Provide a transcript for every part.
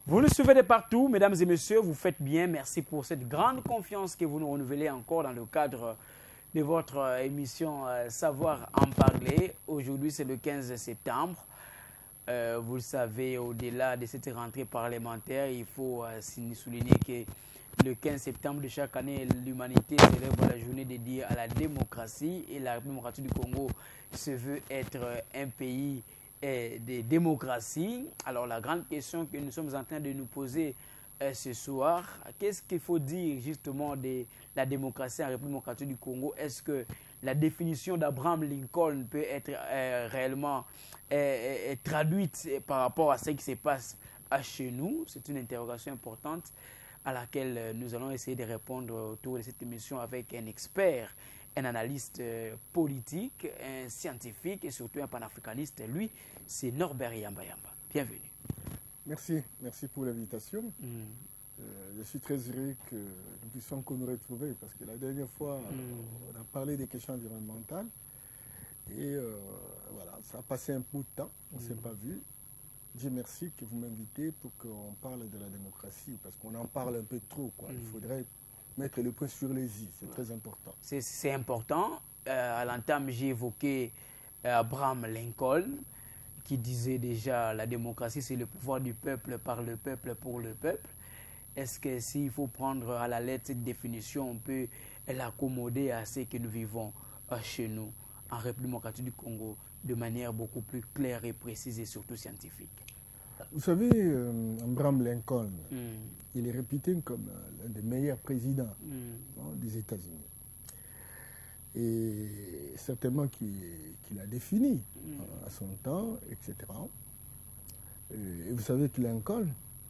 Vous nous suivez de partout, mesdames et messieurs, vous faites bien. Merci pour cette grande confiance que vous nous renouvelez encore dans le cadre de votre émission Savoir en parler. Aujourd'hui, c'est le 15 septembre. Vous le savez, au-delà de cette rentrée parlementaire, il faut souligner que le 15 septembre de chaque année, l'humanité célèbre la journée dédiée à la démocratie. Et la démocratie du Congo se veut être un pays de démocratie. Alors la grande question que nous sommes en train de nous poser ce soir, qu'est-ce qu'il faut dire justement de la démocratie en République démocratique du Congo? Est-ce que la définition d'Abraham Lincoln peut être réellement traduite par rapport à ce qui se passe chez nous? C'est une interrogation importante à laquelle nous allons essayer de répondre autour de cette émission avec un expert, un analyste politique, un scientifique et surtout un panafricaniste. Lui, c'est Norbert Yamba Yamba. Bienvenue. Merci pour l'invitation. Je suis très heureux que nous puissions nous retrouver parce que la dernière fois, on a parlé des questions environnementales et voilà, ça a passé un peu de temps, on ne s'est pas vu. Dieu merci que vous m'invitez pour qu'on parle de la démocratie parce qu'on en parle un peu trop, quoi. Il faudrait mettre le point sur les i, c'est très important. C'est important. À l'entame, j'ai évoqué Abraham Lincoln qui disait déjà la démocratie, c'est le pouvoir du peuple par le peuple pour le peuple. Est-ce que s'il faut prendre à la lettre cette définition, on peut l'accommoder à ce que nous vivons chez nous, en République démocratique du Congo, de manière beaucoup plus claire et précise et surtout scientifique? Vous savez, Abraham Lincoln, il est réputé comme l'un des meilleurs présidents des États-Unis. Et certainement qu'il a défini à son temps, etc. Et vous savez que Lincoln,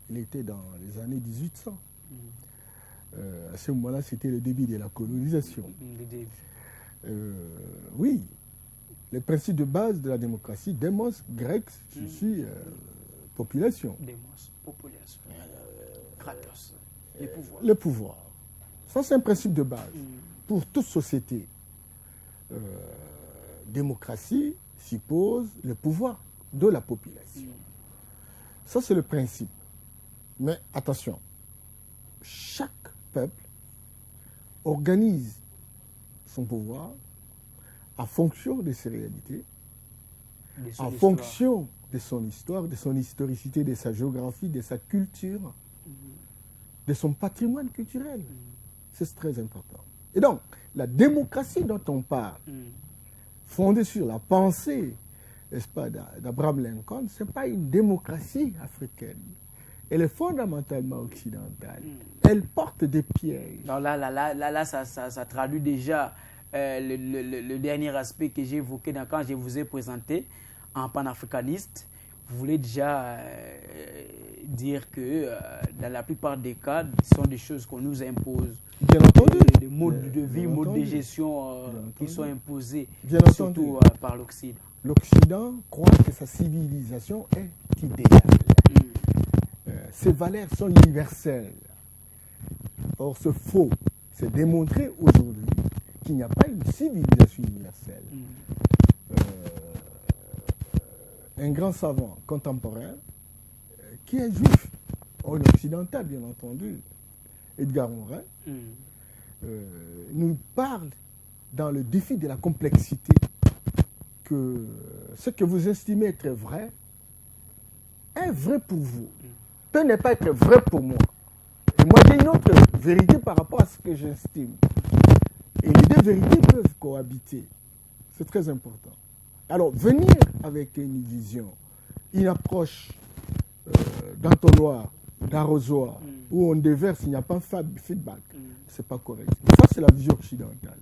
il était dans les années 1800. À ce moment-là, c'était le début de la colonisation. Oui, les principes de base de la démocratie, demos, grec, signifie population. Demos, population. Kratos, le pouvoir. Le pouvoir. Ça, c'est un principe de base pour toute société. Démocratie suppose le pouvoir de la population. Ça, c'est le principe. Mais attention, chaque peuple organise son pouvoir en fonction de ses réalités, en fonction de son histoire, de son historicité, de sa géographie, de sa culture, de son patrimoine culturel. C'est très important. Et donc, la démocratie dont on parle, fondée sur la pensée, n'est-ce pas, d'Abraham Lincoln, ce n'est pas une démocratie africaine. Elle est fondamentalement occidentale. Elle porte des pièges. Alors là, ça traduit déjà le dernier aspect que j'ai évoqué quand je vous ai présenté en panafricaniste. Vous voulez déjà dire que dans la plupart des cas, ce sont des choses qu'on nous impose. Bien entendu. Des modes de vie, modes de gestion qui sont imposés surtout par l'Occident. L'Occident croit que sa civilisation est idéale. Ses valeurs sont universelles. Or, ce faux, c'est démontré aujourd'hui qu'il n'y a pas une civilisation universelle. Un grand savant contemporain qui est juif, en occidental bien entendu, Edgar Morin, nous parle dans le défi de la complexité que ce que vous estimez être vrai est vrai pour vous, peut ne pas être vrai pour moi. Et moi j'ai une autre vérité par rapport à ce que j'estime. Et les deux vérités peuvent cohabiter. C'est très important. Alors, venir avec une vision, une approche d'entonnoir, d'arrosoir, où on déverse, il n'y a pas de feedback, c'est pas correct. Ça, c'est la vision occidentale.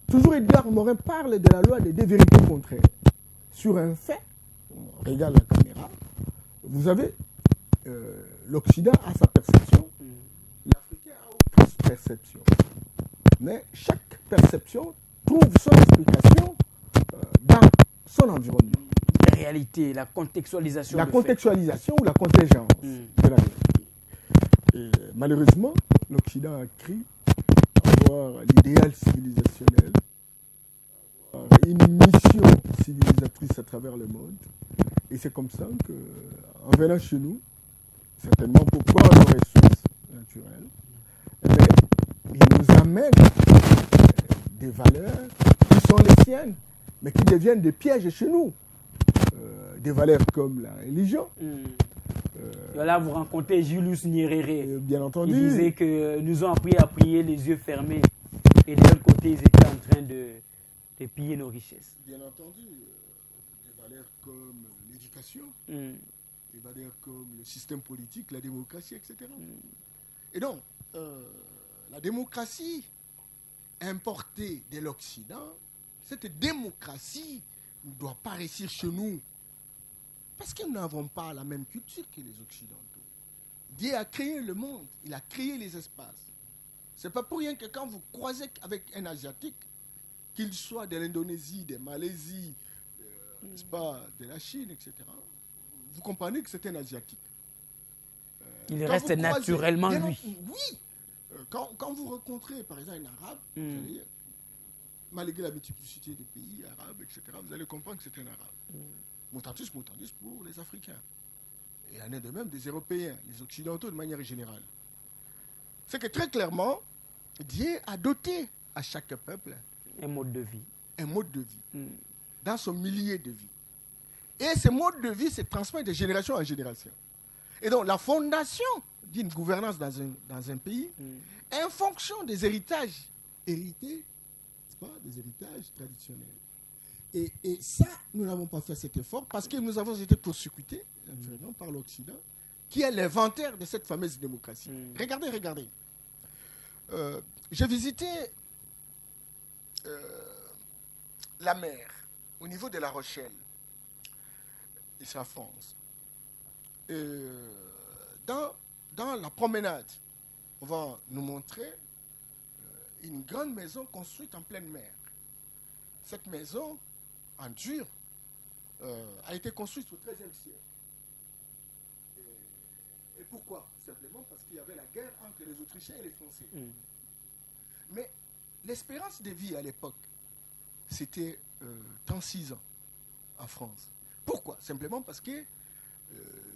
Toujours Edgar Morin parle de la loi des deux vérités contraires. Sur un fait, on regarde la caméra, vous avez l'Occident a sa perception, l'Africain a autre perception. Mais chaque perception trouve son explication dans son environnement. La réalité, la contextualisation. La contextualisation ou la contingence de la réalité. Et malheureusement, l'Occident a cru avoir l'idéal civilisationnel, avoir une mission civilisatrice à travers le monde. Et c'est comme ça qu'en venant chez nous, certainement pour prendre nos ressources naturelles, eh bien, il nous amène des valeurs qui sont les siennes, mais qui deviennent des pièges chez nous. Des valeurs comme la religion. Là, vous rencontrez Julius Nyerere. Bien entendu. Il disait que nous ont appris à prier les yeux fermés. Et de l'autre côté, ils étaient en train de piller nos richesses. Bien entendu. Des valeurs comme l'éducation, des valeurs comme le système politique, la démocratie, etc. Et donc, la démocratie importée de l'Occident, cette démocratie ne doit pas réussir chez nous. Parce que nous n'avons pas la même culture que les Occidentaux. Dieu a créé le monde, il a créé les espaces. Ce n'est pas pour rien que quand vous croisez avec un Asiatique, qu'il soit de l'Indonésie, de Malaisie, n'est-ce pas, de la Chine, etc., vous comprenez que c'est un Asiatique. Il reste naturellement lui. Oui. Quand vous rencontrez, par exemple, un Arabe, malgré la multiplicité des pays arabes, etc., vous allez comprendre que c'est un Arabe. Mutandis pour les Africains. Et il en est de même des Européens, les Occidentaux de manière générale. C'est que très clairement, Dieu a doté à chaque peuple un mode de vie. Un mode de vie. Dans son milieu de vie. Et ce mode de vie se transmet de génération en génération. Et donc la fondation d'une gouvernance dans un pays est en fonction des héritages hérités, n'est-ce pas, des héritages traditionnels. Et ça, nous n'avons pas fait cet effort parce que nous avons été court-circuités par l'Occident, qui est l'inventaire de cette fameuse démocratie. Regardez. J'ai visité la mer, au niveau de La Rochelle, ici en France. Dans la promenade, on va nous montrer une grande maison construite en pleine mer. Cette maison, en dur, a été construite au XIIIe siècle. Et pourquoi? Simplement parce qu'il y avait la guerre entre les Autrichiens et les Français. Mais l'espérance de vie à l'époque, c'était 36 ans en France. Pourquoi? Simplement parce que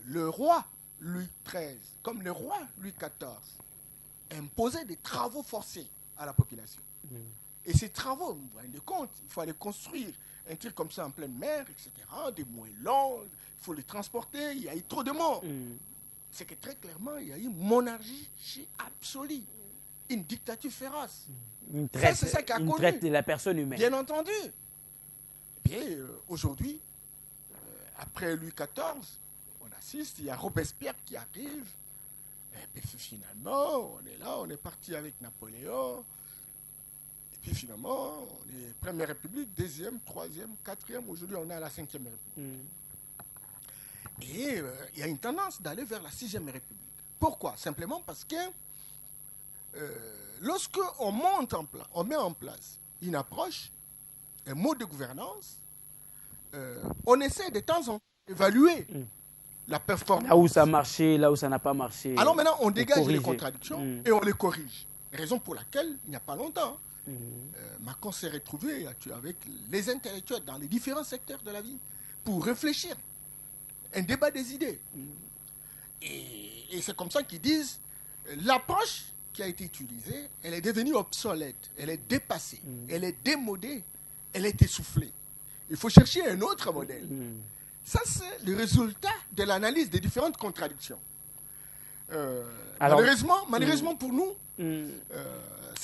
le roi Louis XIII, comme le roi Louis XIV, imposait des travaux forcés à la population. Et ces travaux, vous vous rendez compte, il faut aller construire un truc comme ça en pleine mer, etc., des moellons, il faut les transporter, il y a eu trop de morts. C'est que très clairement, il y a eu une monarchie absolue, une dictature féroce. C'est ça qui a connu. Une traite de la personne humaine. Bien entendu. Et bien, aujourd'hui, après Louis XIV, on assiste, il y a Robespierre qui arrive, et puis finalement, on est là, on est parti avec Napoléon. Et puis finalement, on est Première République, Deuxième, Troisième, Quatrième. Aujourd'hui, on est à la Cinquième République. Et il y a une tendance d'aller vers la Sixième République. Pourquoi? Simplement parce que lorsque on met en place une approche, un mode de gouvernance, on essaie de temps en temps d'évaluer la performance. Là où ça a marché, là où ça n'a pas marché. Alors maintenant, on dégage les contradictions et on les corrige. Raison pour laquelle, il n'y a pas longtemps, Macron s'est retrouvé avec les intellectuels dans les différents secteurs de la vie pour réfléchir. Un débat des idées. Et c'est comme ça qu'ils disent, l'approche qui a été utilisée, elle est devenue obsolète, elle est dépassée, elle est démodée, elle est essoufflée. Il faut chercher un autre modèle. Ça, c'est le résultat de l'analyse des différentes contradictions. Alors, malheureusement pour nous,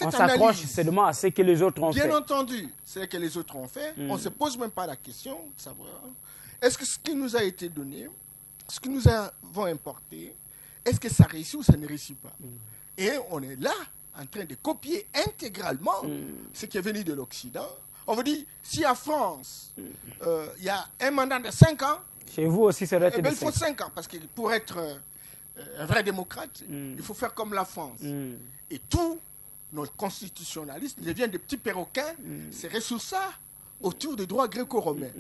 on s'approche seulement à ce que les autres ont fait. Bien entendu, ce que les autres ont fait, on ne se pose même pas la question de savoir est-ce que ce qui nous a été donné, ce que nous avons importé, est-ce que ça réussit ou ça ne réussit pas? Et on est là, en train de copier intégralement ce qui est venu de l'Occident. On veut dire, si en France, il y a un mandat de 5 ans, chez vous aussi, ça doit être il faut 5 ans, parce que pour être un vrai démocrate, il faut faire comme la France. Et tous nos constitutionnalistes deviennent des petits perroquins, c'est sur ça, autour des droits gréco-romains.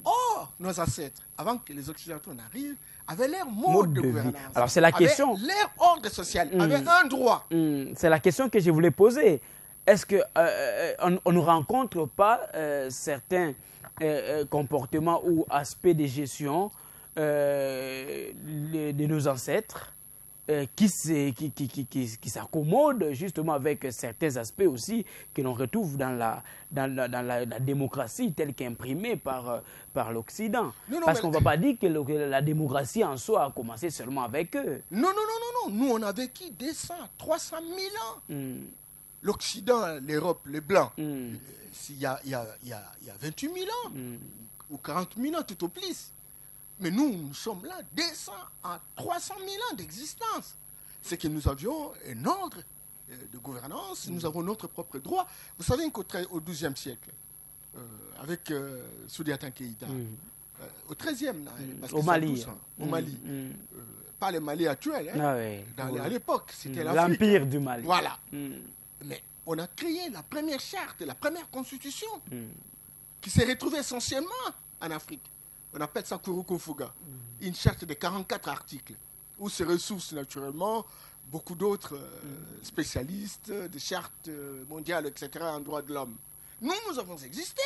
Or, nos ancêtres, avant que les Occidentaux n'arrivent, avaient leur mode de gouvernance. Alors, c'est la question. Leur ordre social, avaient un droit. C'est la question que je voulais poser. Est-ce qu'on ne rencontre pas certains comportements ou aspects de gestion de nos ancêtres qui s'accommode justement avec certains aspects aussi que l'on retrouve dans la démocratie telle qu'imprimée par l'Occident. Parce qu'on ne va pas dire que la démocratie en soi a commencé seulement avec eux. Non. Nous, on a vécu 200, 300 000 ans. L'Occident, l'Europe, les Blancs, il y a 28 000 ans ou 40 000 ans tout au plus. Mais nous sommes là 200 à 300 000 ans d'existence. C'est que nous avions un ordre de gouvernance, nous avons notre propre droit. Vous savez qu'au XIIe siècle, avec Soudiata Keïta, au XIIIe, au Mali, pas le Mali actuel, à l'époque, c'était l'Afrique. L'Empire du Mali. Voilà. Mais on a créé la première charte, la première constitution, qui s'est retrouvée essentiellement en Afrique. On appelle ça Kurukufuga, une charte de 44 articles, où se ressourcent naturellement beaucoup d'autres spécialistes, des chartes mondiales, etc., en droit de l'homme. Nous avons existé.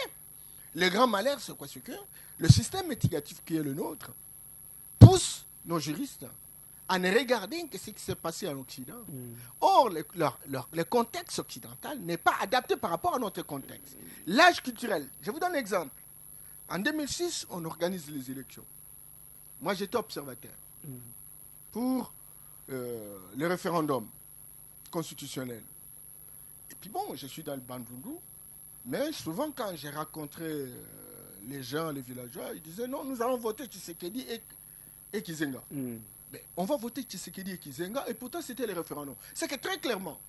Le grand malheur, c'est quoi? C'est que le système éducatif qui est le nôtre pousse nos juristes à ne regarder que ce qui s'est passé en Occident. Or, le contexte occidental n'est pas adapté par rapport à notre contexte. L'âge culturel, je vous donne un exemple. En 2006, on organise les élections. Moi, j'étais observateur pour le référendum constitutionnel. Et puis bon, je suis dans le Bandundu, mais souvent quand j'ai rencontré les gens, les villageois, ils disaient non, nous allons voter Tshisekedi et Kizenga. Mais on va voter Tshisekedi et Kizenga, et pourtant c'était le référendum. C'est que très clairement,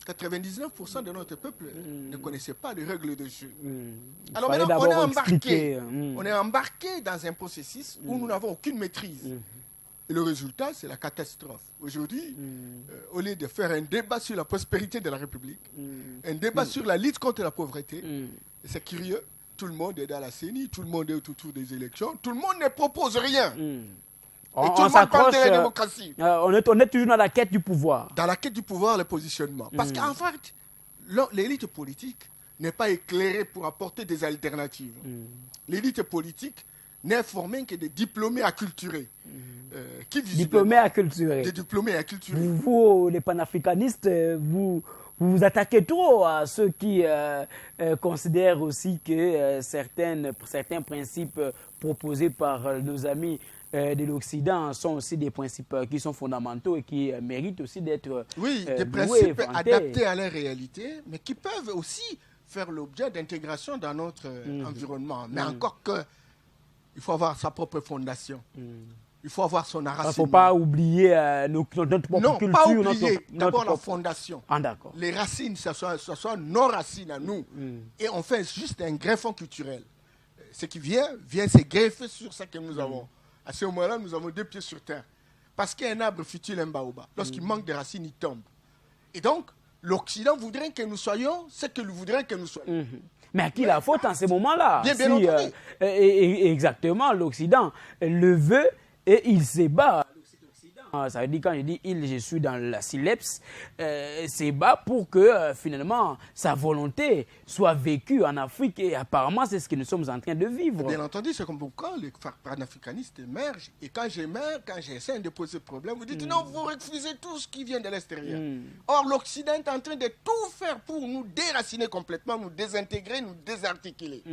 99% de notre peuple ne connaissait pas les règles de jeu. Alors maintenant, on est embarqué dans un processus où nous n'avons aucune maîtrise. Et le résultat, c'est la catastrophe. Aujourd'hui, au lieu de faire un débat sur la prospérité de la République, un débat sur la lutte contre la pauvreté, c'est curieux, tout le monde est dans la CENI, tout le monde est autour des élections, tout le monde ne propose rien. Et tout le monde parle de la démocratie. On est toujours dans la quête du pouvoir. Dans la quête du pouvoir, le positionnement. Parce qu'en fait, l'élite politique n'est pas éclairée pour apporter des alternatives. L'élite politique n'est formée que de diplômés acculturés. Diplômés acculturés. Des diplômés acculturés. Vous, les panafricanistes, vous vous attaquez trop à ceux qui considèrent aussi que certains principes proposés par nos amis de l'Occident sont aussi des principes qui sont fondamentaux et qui méritent aussi d'être des principes adaptés à la réalité, mais qui peuvent aussi faire l'objet d'intégration dans notre environnement. Mais encore que, il faut avoir sa propre fondation. Il faut avoir son enracinement. Il ne faut pas oublier notre propre culture. Non, pas oublier. D'abord la fondation. Ah, d'accord. Les racines, ce sont nos racines à nous. Et on fait juste un greffon culturel. Ce qui vient se greffer sur ce que nous avons. À ce moment-là, nous avons deux pieds sur terre. Parce qu'un arbre futile, un baobab. Lorsqu'il manque de racines, il tombe. Et donc, l'Occident voudrait que nous soyons ce que nous voudrait que nous soyons. Mais à qui la faute en ces moments-là? Bien entendu. Exactement, l'Occident le veut et il se bat. Ça veut dire, quand je dis il, je suis dans la syllèpse, c'est bas pour que finalement sa volonté soit vécue en Afrique, et apparemment c'est ce que nous sommes en train de vivre. Bien entendu, c'est comme pourquoi les panafricanistes émergent, et quand j'émerge, quand j'essaie de poser problème, vous dites non, vous refusez tout ce qui vient de l'extérieur. Or l'Occident est en train de tout faire pour nous déraciner complètement, nous désintégrer, nous désarticuler,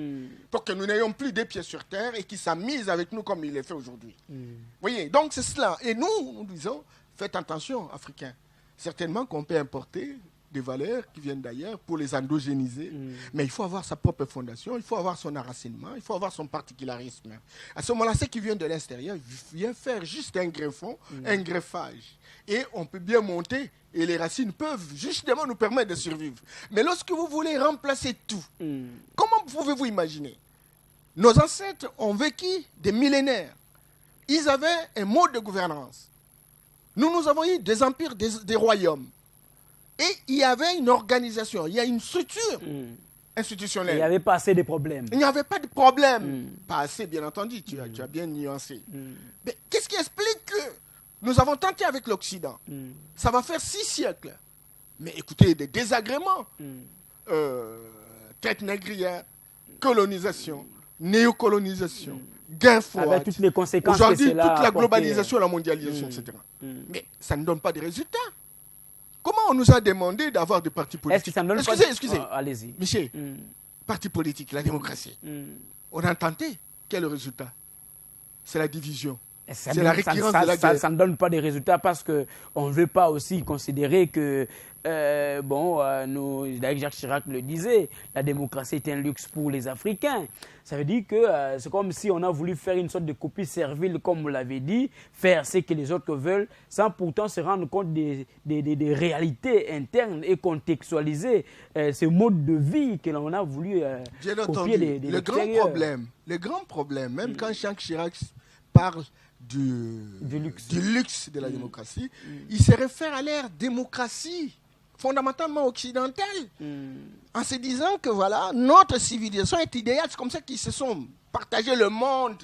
pour que nous n'ayons plus des pieds sur terre et qu'ils s'amusent avec nous comme il le fait aujourd'hui. Vous voyez, donc c'est cela. Et nous disons, faites attention, Africains. Certainement qu'on peut importer des valeurs qui viennent d'ailleurs pour les endogéniser, mais il faut avoir sa propre fondation, il faut avoir son enracinement, il faut avoir son particularisme. À ce moment-là, ce qui vient de l'extérieur vient faire juste un greffon, un greffage. Et on peut bien monter, et les racines peuvent justement nous permettre de survivre. Mais lorsque vous voulez remplacer tout, comment pouvez-vous imaginer? Nos ancêtres ont vécu des millénaires. Ils avaient un mode de gouvernance. Nous avons eu des empires, des royaumes. Et il y avait une organisation, il y a une structure institutionnelle. Il n'y avait pas assez de problèmes. Il n'y avait pas de problème. Pas assez, bien entendu, tu as bien nuancé. Mais qu'est-ce qui explique que nous avons tenté avec l'Occident? Ça va faire 6 siècles. Mais écoutez, des désagréments. Traite négrière, colonisation, néocolonisation, guerre froide. Avec toutes les conséquences aujourd'hui, que toute cela a la apporté. globalisation, la mondialisation, etc. Mais ça ne donne pas de résultats. Comment on nous a demandé d'avoir des partis politiques? Est-ce que ça ne donne Excusez. allez-y. Michel, parti politique, la démocratie. On a tenté. Quel est le résultat? C'est la division. C'est la récurrence de la guerre. Ça ne donne pas de résultats parce qu'on ne veut pas aussi considérer que, Jacques Chirac le disait, la démocratie est un luxe pour les Africains. Ça veut dire que c'est comme si on a voulu faire une sorte de copie servile, comme vous l'avez dit, faire ce que les autres veulent, sans pourtant se rendre compte des réalités internes et contextualiser ce mode de vie que l'on a voulu copier de l'extérieur. Le grand problème, même quand Jacques Chirac parle du luxe de la démocratie, il se réfère à l'ère démocratie fondamentalement occidentale, en se disant que voilà, notre civilisation est idéale. C'est comme ça qu'ils se sont partagés le monde,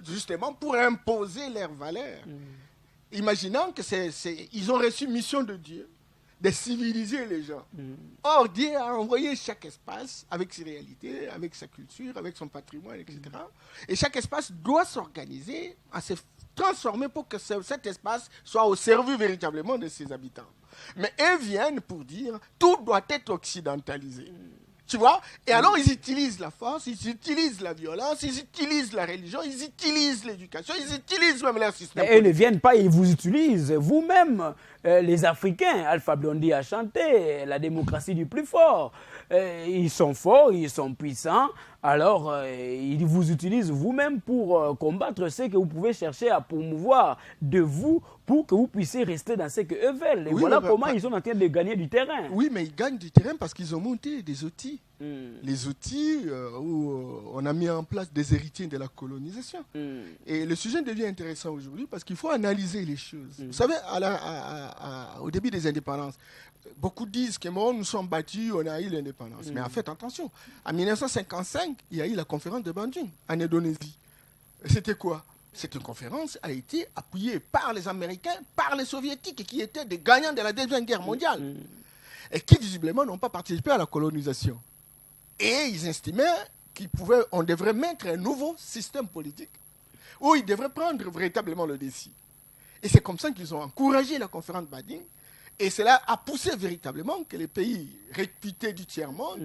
justement pour imposer leurs valeurs. Imaginant que ils ont reçu mission de Dieu de civiliser les gens. Or, Dieu a envoyé chaque espace avec ses réalités, avec sa culture, avec son patrimoine, etc. Et chaque espace doit s'organiser à se transformer pour que cet espace soit au service véritablement de ses habitants. Mais eux viennent pour dire tout doit être occidentalisé. Tu vois? Et alors, ils utilisent la force, ils utilisent la violence, ils utilisent la religion, ils utilisent l'éducation, ils utilisent même leur système politique. Et ils ne viennent pas, ils vous utilisent. Vous-même, les Africains, Alpha Blondy a chanté la démocratie du plus fort. Ils sont forts, ils sont puissants. Alors, ils vous utilisent vous-même pour combattre ce que vous pouvez chercher à promouvoir de vous pour que vous puissiez rester dans ce qu'eux veulent. Et Oui, voilà comment ils sont en train de gagner du terrain. Oui, mais ils gagnent du terrain parce qu'ils ont monté des outils. Les outils où on a mis en place des héritiers de la colonisation. Et le sujet devient intéressant aujourd'hui parce qu'il faut analyser les choses. Vous savez, au début des indépendances, beaucoup disent que nous sommes battus, on a eu l'indépendance. Mais en fait, attention, en 1955, il y a eu la conférence de Bandung en Indonésie. C'était quoi? Cette conférence a été appuyée par les Américains, par les Soviétiques, qui étaient des gagnants de la Deuxième Guerre mondiale, et qui visiblement n'ont pas participé à la colonisation. Et ils estimaient qu'on devrait mettre un nouveau système politique, où ils devraient prendre véritablement le défi. Et c'est comme ça qu'ils ont encouragé la conférence de Bandung. Et cela a poussé véritablement que les pays réputés du tiers-monde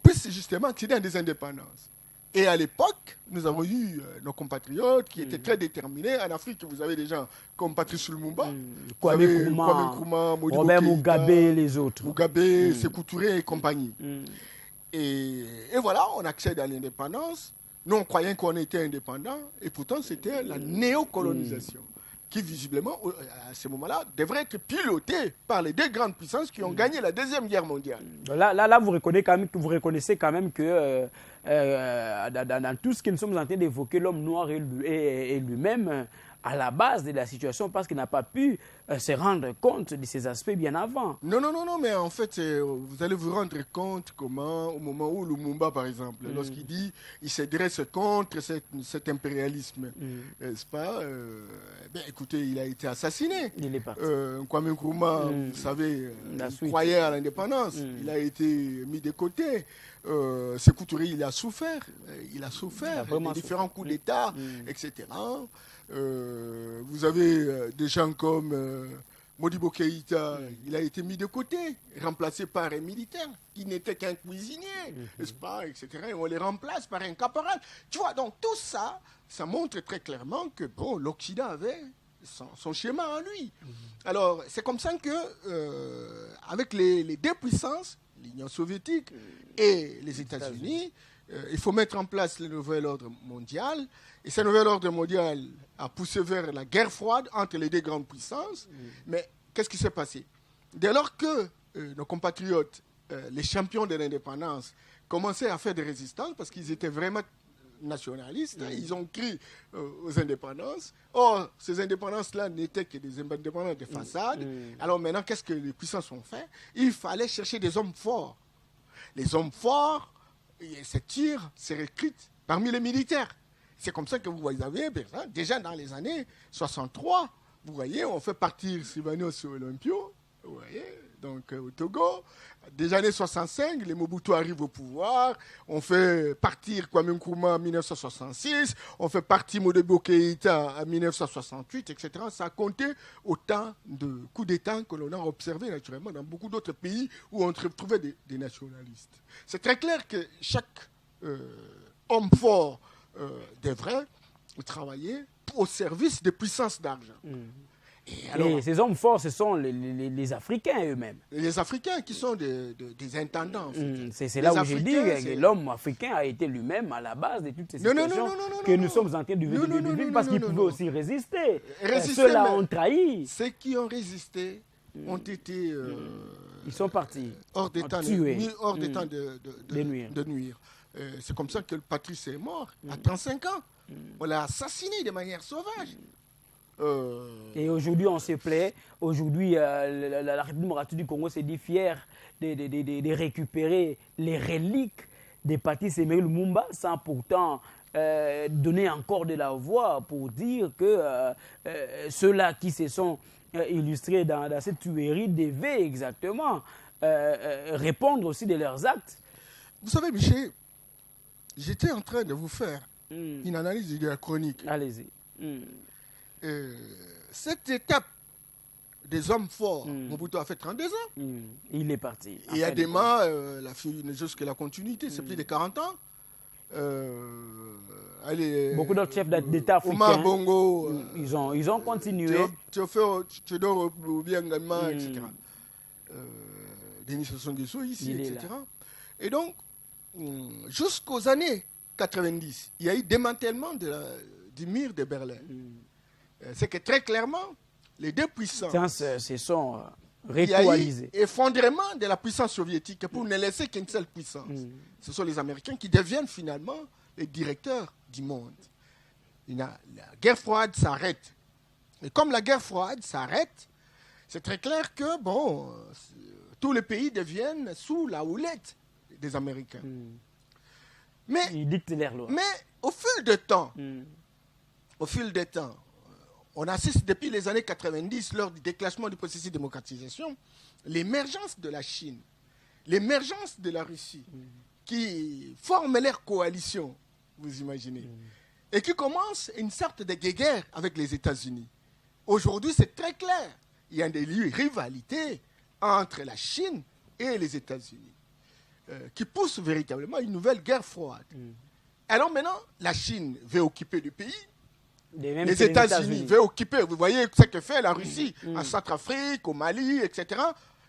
puissent justement accéder à des indépendances. Et à l'époque, nous avons eu nos compatriotes qui étaient très déterminés. En Afrique, vous avez des gens comme Patrice Lumumba, Kwame Nkrumah, Robert Mugabe et les autres. Mugabe, Sékou Touré et compagnie. Et voilà, on accède à l'indépendance. Nous, on croyait qu'on était indépendant, et pourtant, c'était la néocolonisation qui, visiblement, à ce moment-là, devrait être pilotée par les deux grandes puissances qui ont gagné la Deuxième Guerre mondiale. Là vous reconnaissez quand même que dans tout ce que nous sommes en train d'évoquer, l'homme noir est lui-même à la base de la situation parce qu'il n'a pas pu se rendre compte de ces aspects bien avant. Non, mais en fait, vous allez vous rendre compte comment, au moment où Lumumba, par exemple, lorsqu'il dit il se dresse contre cet impérialisme, n'est-ce pas écoutez, il a été assassiné. Il est parti. Kwame Nkrumah, vous savez, il croyait à l'indépendance. Il a été mis de côté. Sékou Touré, il a souffert. Il a souffert de différents coups d'État, etc. Vous avez des gens comme Modibo Keïta, il a été mis de côté, remplacé par un militaire qui n'était qu'un cuisinier, n'est-ce pas, etc. Et on les remplace par un caporal. Tu vois, donc tout ça, ça montre très clairement que bon, l'Occident avait son schéma en lui. Alors, c'est comme ça que, avec les deux puissances, l'Union soviétique et les États-Unis, il faut mettre en place le nouvel ordre mondial. Et ce nouvel ordre mondial a poussé vers la guerre froide entre les deux grandes puissances. Mais qu'est-ce qui s'est passé? Dès lors que nos compatriotes, les champions de l'indépendance, commençaient à faire des résistances, parce qu'ils étaient vraiment nationalistes, ils ont crié aux indépendances. Or, ces indépendances-là n'étaient que des indépendances de façade. Alors maintenant, qu'est-ce que les puissances ont fait? Il fallait chercher des hommes forts. Les hommes forts, ces tirs se recrutent parmi les militaires. C'est comme ça que vous avez, déjà dans les années 63, vous voyez, on fait partir Sylvanus Olympio, vous voyez, Donc au Togo, des années 65, les Mobutu arrivent au pouvoir, on fait partir Kwame Nkrumah en 1966, on fait partir Modibo Keïta en 1968, etc. Ça a compté autant de coups d'État que l'on a observé naturellement dans beaucoup d'autres pays où on trouvait des nationalistes. C'est très clair que chaque homme fort devrait travailler au service des puissances d'argent. Et ces hommes forts, ce sont les Africains eux-mêmes. Les Africains qui sont des intendants. En fait. C'est là où j'ai dit que l'homme africain a été lui-même à la base de toutes ces situations que nous sommes en train de vivre parce qu'il pouvait aussi résister. Ceux-là ont trahi. Ceux qui ont résisté ont été... ils sont partis. Hors d'état de nuire. C'est comme ça que le Patrice est mort à 35 ans. On l'a assassiné de manière sauvage. Et aujourd'hui, on se plaît. Aujourd'hui, la République démocratique du Congo s'est dit fière de récupérer les reliques des Patrice Emery Lumumba sans pourtant donner encore de la voix pour dire que ceux-là qui se sont illustrés dans cette tuerie devaient exactement répondre aussi de leurs actes. Vous savez, Michel, j'étais en train de vous faire une analyse de la chronique. Allez-y. Cette étape des hommes forts, Mobutu a fait 32 ans. Il est parti. Il y a des mains, jusqu'à la continuité, c'est plus de 40 ans. Beaucoup d'autres chefs d'État africains, Omar Bongo, ils ont continué. Théodore Obiangama, etc. Denis Sassou Nguesso ici, etc. Et donc, jusqu'aux années 90, il y a eu démantèlement du mur de Berlin. C'est que très clairement, les deux puissances se sont récoalisées. Il y a eu effondrement de la puissance soviétique pour ne laisser qu'une seule puissance. Ce sont les Américains qui deviennent finalement les directeurs du monde. La guerre froide s'arrête. Et comme la guerre froide s'arrête, c'est très clair que tous les pays deviennent sous la houlette des Américains. Mais, ils dictent leurs lois. Mais au fil du temps, on assiste depuis les années 90, lors du déclenchement du processus de démocratisation, l'émergence de la Chine, l'émergence de la Russie, qui forment leur coalition, vous imaginez, et qui commencent une sorte de guerre avec les États-Unis. Aujourd'hui, c'est très clair. Il y a des rivalités entre la Chine et les États-Unis, qui poussent véritablement une nouvelle guerre froide. Alors maintenant, la Chine veut occuper du pays. Les États-Unis veulent occuper. Vous voyez ce que fait la Russie en Centrafrique, au Mali, etc.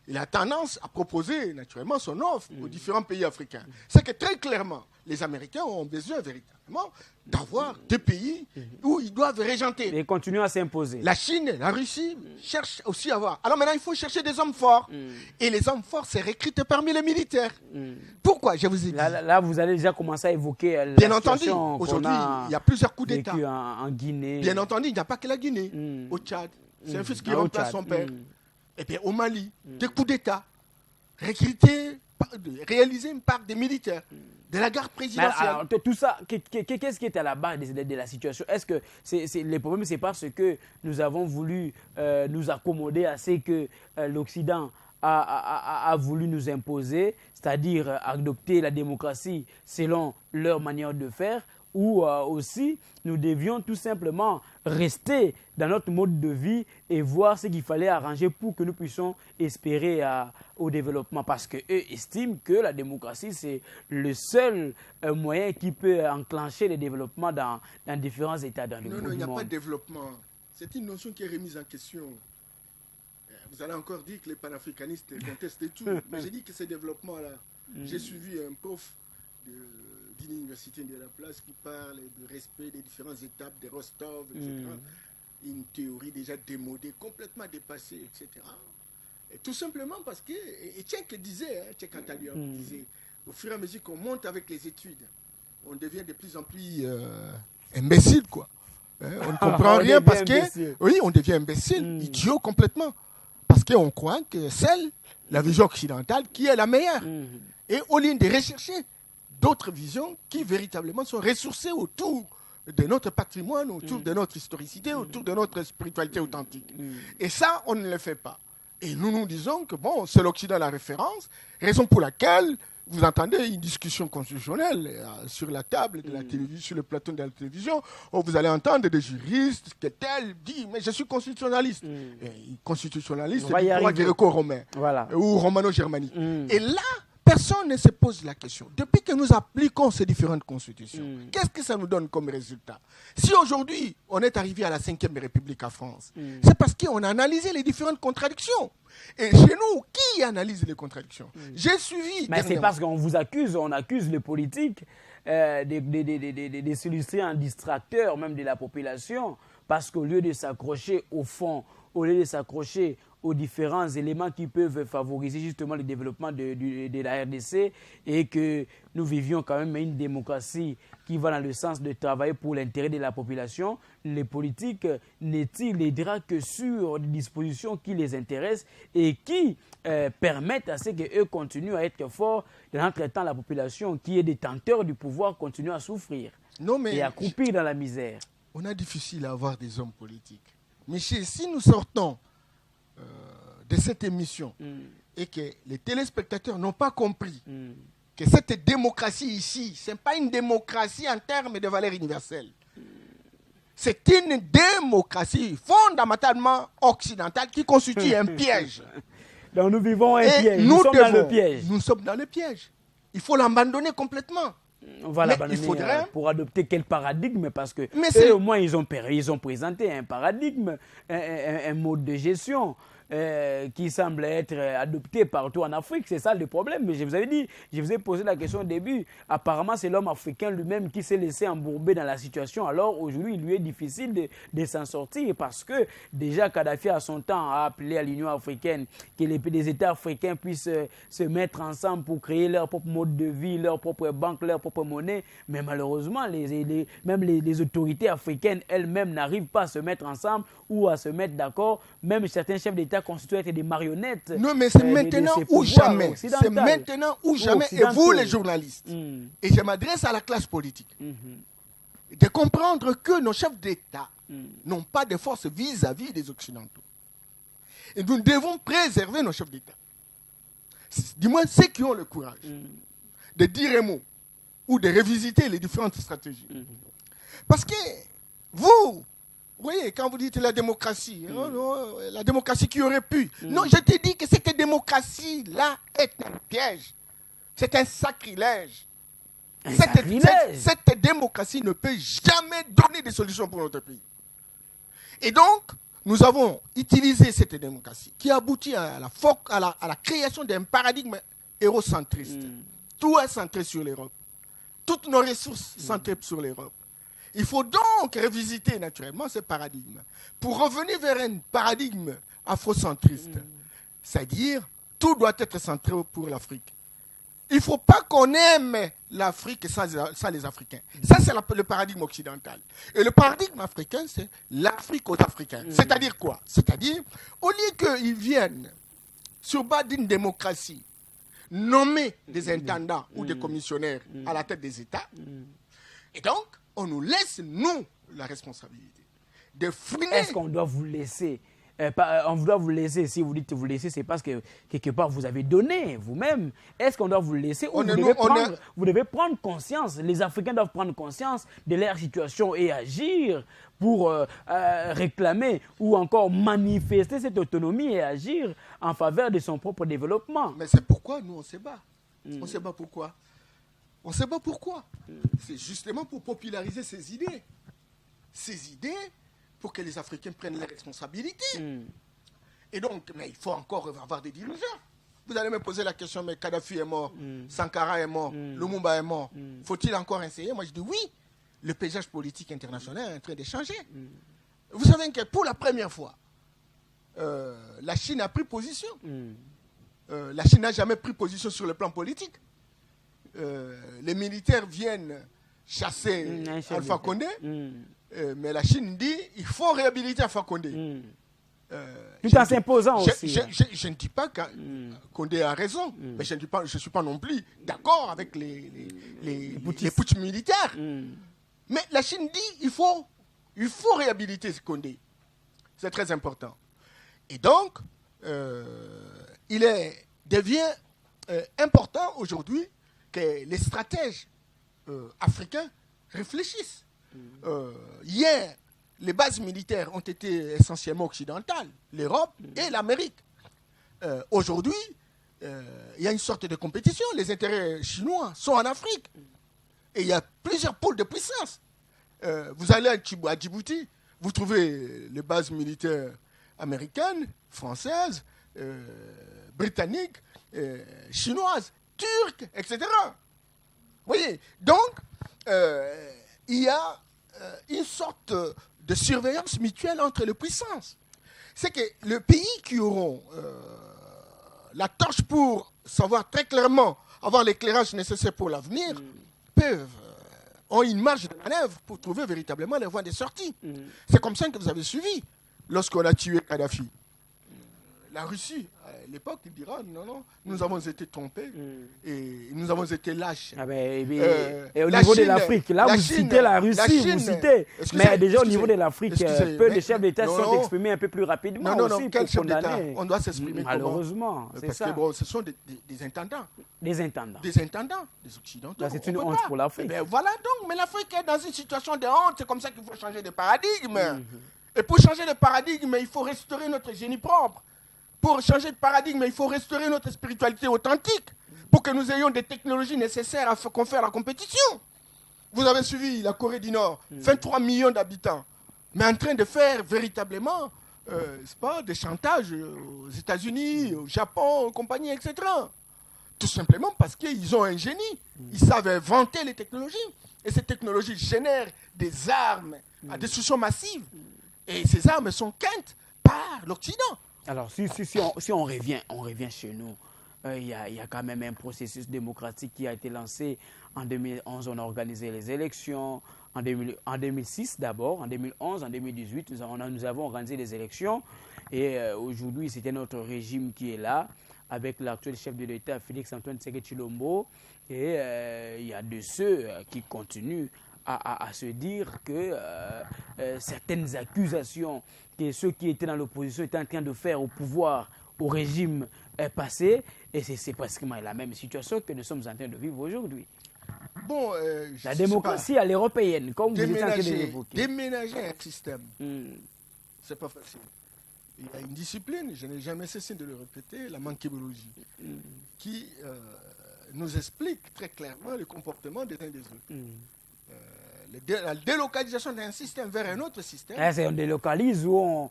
Il a tendance à proposer naturellement son offre aux différents pays africains. C'est que très clairement, les Américains ont besoin véritablement d'avoir des pays où ils doivent régenter. Et continuer à s'imposer. La Chine, la Russie cherchent aussi à avoir. Alors maintenant, il faut chercher des hommes forts. Et les hommes forts, c'est recruté parmi les militaires. Pourquoi? Je vous ai dit. Là, vous allez déjà commencer à évoquer la Bien entendu, situation aujourd'hui, il y a plusieurs coups d'État. En Guinée. Bien entendu, il n'y a pas que la Guinée. Au Tchad, c'est un fils qui remplace son père. Et bien au Mali, des coups d'État réalisés par des militaires, de la garde présidentielle. Alors, tout ça, qu'est-ce qui est à la base de la situation? Est-ce que le problème, c'est parce que nous avons voulu nous accommoder à ce que l'Occident a voulu nous imposer, c'est-à-dire adopter la démocratie selon leur manière de faire, ou aussi nous devions tout simplement rester dans notre mode de vie et voir ce qu'il fallait arranger pour que nous puissions espérer au développement. Parce qu'eux estiment que la démocratie, c'est le seul moyen qui peut enclencher le développement dans différents États dans le monde. Non, il n'y a pas de développement. C'est une notion qui est remise en question. Vous allez encore dire que les panafricanistes contestent tout. Mais j'ai dit que ce développement-là, j'ai suivi un prof d'une université de la place qui parle du respect des différentes étapes de Rostov, etc. Une théorie déjà démodée, complètement dépassée, etc. Et tout simplement parce que, et Tchèque disait, Tchèque Antalya disait, au fur et à mesure qu'on monte avec les études, on devient de plus en plus imbécile, quoi. On ne comprend rien parce que, oui, on devient imbécile, idiot complètement. Parce qu'on croit que celle, la vision occidentale, qui est la meilleure. Et au lieu de rechercher d'autres visions qui véritablement sont ressourcées autour de notre patrimoine, autour de notre historicité, autour de notre spiritualité authentique. Et ça, on ne le fait pas. Et nous disons que bon, c'est l'Occident la référence, raison pour laquelle vous entendez une discussion constitutionnelle sur la table de la télévision, sur le plateau de la télévision, où vous allez entendre des juristes que tel dit, mais je suis constitutionnaliste. Et constitutionnaliste, c'est du droit gréco-romain ou romano-germanique. Et là, personne ne se pose la question. Depuis que nous appliquons ces différentes constitutions, qu'est-ce que ça nous donne comme résultat? Si aujourd'hui, on est arrivé à la 5e République en France, c'est parce qu'on a analysé les différentes contradictions. Et chez nous, qui analyse les contradictions? J'ai suivi... Mais c'est parce qu'on vous accuse, on accuse les politiques de s'illustrer en distracteurs même de la population, parce qu'au lieu de s'accrocher au fond, au lieu de s'accrocher aux différents éléments qui peuvent favoriser justement le développement de la RDC et que nous vivions quand même une démocratie qui va dans le sens de travailler pour l'intérêt de la population, les politiques ne tirent les draps que sur des dispositions qui les intéressent et qui permettent à ce qu'eux continuent à être forts en traitant la population qui est détenteur du pouvoir continue à souffrir et à croupir dans la misère. On a difficile à avoir des hommes politiques. Mais si nous sortons de cette émission et que les téléspectateurs n'ont pas compris que cette démocratie ici, ce n'est pas une démocratie en termes de valeurs universelles. C'est une démocratie fondamentalement occidentale qui constitue un piège. Donc nous vivons un piège, nous sommes dans le piège. Nous sommes dans le piège. Il faut l'abandonner complètement. On va l'abandonner pour adopter quel paradigme? Parce que au moins, ils ont présenté un paradigme, un mode de gestion qui semble être adopté partout en Afrique. C'est ça le problème. Mais je vous avais dit, je vous ai posé la question au début. Apparemment, c'est l'homme africain lui-même qui s'est laissé embourber dans la situation. Alors aujourd'hui, il lui est difficile de s'en sortir parce que déjà Kadhafi, à son temps, a appelé à l'Union africaine que les États africains puissent se mettre ensemble pour créer leur propre mode de vie, leur propre banque, leur propre monnaie. Mais malheureusement, même les autorités africaines elles-mêmes n'arrivent pas à se mettre ensemble ou à se mettre d'accord. Même certains chefs d'État constitués être des marionnettes. Non, mais c'est maintenant ou jamais. C'est maintenant ou jamais. Et vous, les journalistes, et je m'adresse à la classe politique, de comprendre que nos chefs d'État n'ont pas de force vis-à-vis des Occidentaux. Et nous devons préserver nos chefs d'État. Du moins, ceux qui ont le courage de dire un mot ou de revisiter les différentes stratégies. Parce que vous voyez, quand vous dites la démocratie, la démocratie qui aurait pu. Non, je te dis que cette démocratie-là est un piège. C'est un sacrilège. Cette démocratie ne peut jamais donner des solutions pour notre pays. Et donc, nous avons utilisé cette démocratie qui aboutit à la création d'un paradigme eurocentriste. Tout est centré sur l'Europe. Toutes nos ressources centrées sur l'Europe. Il faut donc revisiter naturellement ce paradigme pour revenir vers un paradigme afrocentriste. C'est-à-dire, tout doit être centré pour l'Afrique. Il ne faut pas qu'on aime l'Afrique sans les Africains. Ça, c'est le paradigme occidental. Et le paradigme africain, c'est l'Afrique aux Africains. C'est-à-dire quoi? C'est-à-dire, au lieu qu'ils viennent sur base d'une démocratie, nommer des intendants ou des commissionnaires à la tête des États, et donc, on nous laisse, nous, la responsabilité de fouiner. Est-ce qu'on doit vous laisser on doit vous laisser, si vous dites vous laisser, c'est parce que quelque part vous avez donné vous-même. Est-ce qu'on doit vous laisser ou vous devez prendre conscience, les Africains doivent prendre conscience de leur situation et agir pour réclamer ou encore manifester cette autonomie et agir en faveur de son propre développement. Mais c'est pourquoi nous on se bat. On se bat pourquoi? On ne sait pas pourquoi. C'est justement pour populariser ces idées. Ces idées pour que les Africains prennent leurs responsabilités. Et donc, mais il faut encore avoir des dirigeants. Vous allez me poser la question, mais Kadhafi est mort, Sankara est mort, Lumumba est mort. Faut-il encore essayer? Moi, je dis oui. Le paysage politique international est en train de changer. Vous savez que pour la première fois, la Chine a pris position. La Chine n'a jamais pris position sur le plan politique. Les militaires viennent chasser Alpha Condé, mais la Chine dit il faut réhabiliter Alpha Condé. Tout en s'imposant aussi. Je ne dis pas que Condé a raison, mais je ne suis pas non plus d'accord avec les putsch militaires. Mais la Chine dit il faut réhabiliter Condé. C'est très important. Et donc, devient important aujourd'hui que les stratèges africains réfléchissent. Hier, les bases militaires ont été essentiellement occidentales, l'Europe et l'Amérique. Aujourd'hui, il y a une sorte de compétition. Les intérêts chinois sont en Afrique. Et il y a plusieurs pôles de puissance. Vous allez à Djibouti, vous trouvez les bases militaires américaines, françaises, britanniques, chinoises, turques, etc. Vous voyez, donc, il y a une sorte de surveillance mutuelle entre les puissances. C'est que les pays qui auront la torche pour savoir très clairement, avoir l'éclairage nécessaire pour l'avenir, ont une marge de manœuvre pour trouver véritablement les voies de sortie. C'est comme ça que vous avez suivi lorsqu'on a tué Kadhafi. La Russie, à l'époque, il dira non, nous avons été trompés et nous avons été lâches. Et au niveau de l'Afrique, là vous citez la Russie, vous citez. Mais déjà au niveau de l'Afrique, peu de chefs d'État sont exprimés un peu plus rapidement aussi pour condamner. On doit s'exprimer malheureusement, c'est ça. Bon, ce sont des intendants. Des intendants. Des intendants, des occidentaux. C'est une honte pour l'Afrique. Voilà donc, mais l'Afrique est dans une situation de honte, c'est comme ça qu'il faut changer de paradigme. Et pour changer de paradigme, il faut restaurer notre génie propre. Pour changer de paradigme, il faut restaurer notre spiritualité authentique pour que nous ayons des technologies nécessaires à faire la compétition. Vous avez suivi la Corée du Nord, 23 millions d'habitants, mais en train de faire véritablement des chantages aux États-Unis, au Japon, aux compagnies, etc. Tout simplement parce qu'ils ont un génie. Ils savent inventer les technologies. Et ces technologies génèrent des armes à destruction massive. Et ces armes sont quintes par l'Occident. Alors, si on revient chez nous, il y a quand même un processus démocratique qui a été lancé. En 2011, on a organisé les élections. En 2006 d'abord, en 2011, en 2018, nous avons organisé les élections. Et aujourd'hui, c'était notre régime qui est là, avec l'actuel chef de l'État, Félix-Antoine Tshisekedi Tshilombo. Et il y a de ceux qui continuent à se dire que certaines accusations que ceux qui étaient dans l'opposition étaient en train de faire au pouvoir, au régime passé, et c'est pratiquement la même situation que nous sommes en train de vivre aujourd'hui. Bon, la démocratie à l'européenne, comme vous êtes en train de l'évoquer. Déménager un système, c'est pas facile. Il y a une discipline, je n'ai jamais cessé de le répéter, la manquébologie, qui nous explique très clairement le comportement des uns et des autres. La délocalisation d'un système vers un autre système. On délocalise ou on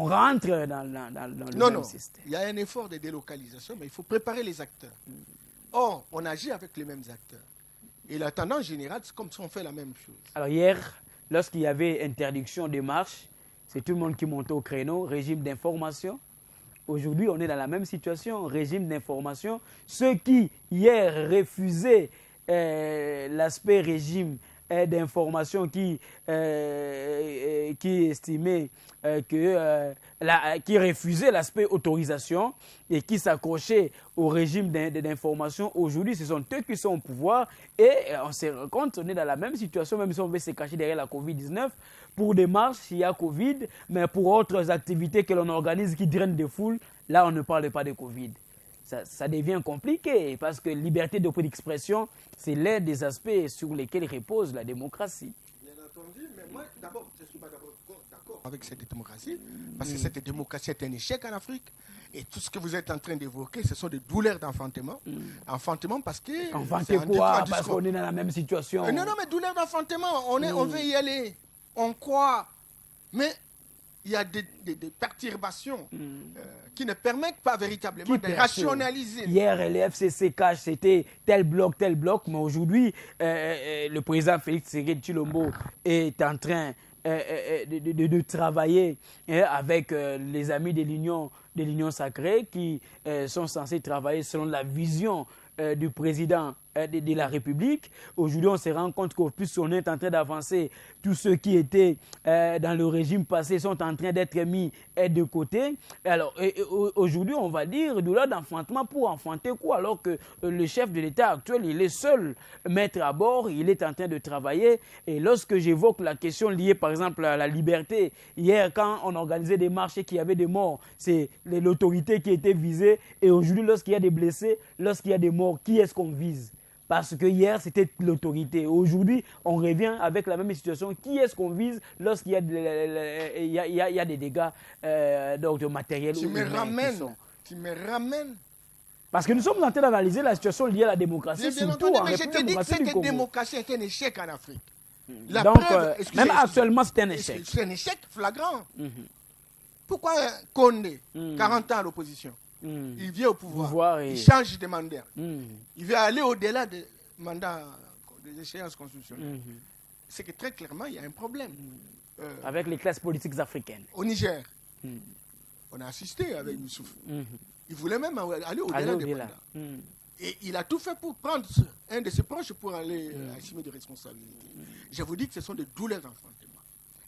rentre dans le même système. Il y a un effort de délocalisation, mais il faut préparer les acteurs. Or, on agit avec les mêmes acteurs. Et la tendance générale, c'est comme si on fait la même chose. Alors hier, lorsqu'il y avait interdiction des marches, c'est tout le monde qui montait au créneau, régime d'information. Aujourd'hui, on est dans la même situation, régime d'information. Ceux qui, hier, refusaient l'aspect régime d'information qui estimait qui refusait l'aspect autorisation et qui s'accrochait au régime d'information. Aujourd'hui, ce sont eux qui sont au pouvoir et on se rend compte, on est dans la même situation, même si on veut se cacher derrière la Covid-19. Pour des marches, il y a Covid, mais pour autres activités que l'on organise qui drainent des foules, là, on ne parle pas de Covid. Ça devient compliqué parce que liberté d'expression, c'est l'un des aspects sur lesquels repose la démocratie. Bien entendu, mais moi, d'abord, je ne suis pas d'accord avec cette démocratie, parce que cette démocratie est un échec en Afrique. Et tout ce que vous êtes en train d'évoquer, ce sont des douleurs d'enfantement. Enfantement parce que... Enfanter quoi? Parce qu'on est dans la même situation. Non, mais douleurs d'enfantement. On veut y aller. On croit. Mais... il y a des perturbations qui ne permettent pas véritablement de rationaliser. Hier, les FCC cash, c'était tel bloc, mais aujourd'hui, le président Félix Tshisekedi Tshilombo est en train de travailler avec les amis de l'Union sacrée qui sont censés travailler selon la vision du président de la République. Aujourd'hui, on se rend compte qu'au plus on est en train d'avancer, tous ceux qui étaient dans le régime passé sont en train d'être mis de côté. Alors, aujourd'hui, on va dire douleur d'enfantement pour enfanter quoi? Alors que le chef de l'État actuel, il est seul maître à bord, il est en train de travailler. Et lorsque j'évoque la question liée, par exemple, à la liberté, hier, quand on organisait des marches et qu'il y avait des morts, c'est l'autorité qui était visée. Et aujourd'hui, lorsqu'il y a des blessés, lorsqu'il y a des morts, qui est-ce qu'on vise? Parce que hier, c'était l'autorité. Aujourd'hui, on revient avec la même situation. Qui est-ce qu'on vise lorsqu'il y a, des dégâts donc de matériel? Tu me ramènes. Parce que nous sommes en train d'analyser la situation liée à la démocratie. Bien surtout entendu, en mais je te dis que cette démocratie est un échec en Afrique. La donc, preuve, même actuellement, c'est un échec. C'est un échec flagrant. Pourquoi Condé, 40 ans à l'opposition, il vient au pouvoir, il change de mandat. Il veut aller au-delà des mandats, des échéances constitutionnelles. C'est que très clairement, il y a un problème. Avec les classes politiques africaines. Au Niger, on a assisté avec Youssouf. Il voulait même aller au-delà des mandats. Et il a tout fait pour prendre un de ses proches pour aller assumer des responsabilités. Je vous dis que ce sont des douleurs d'enfantement.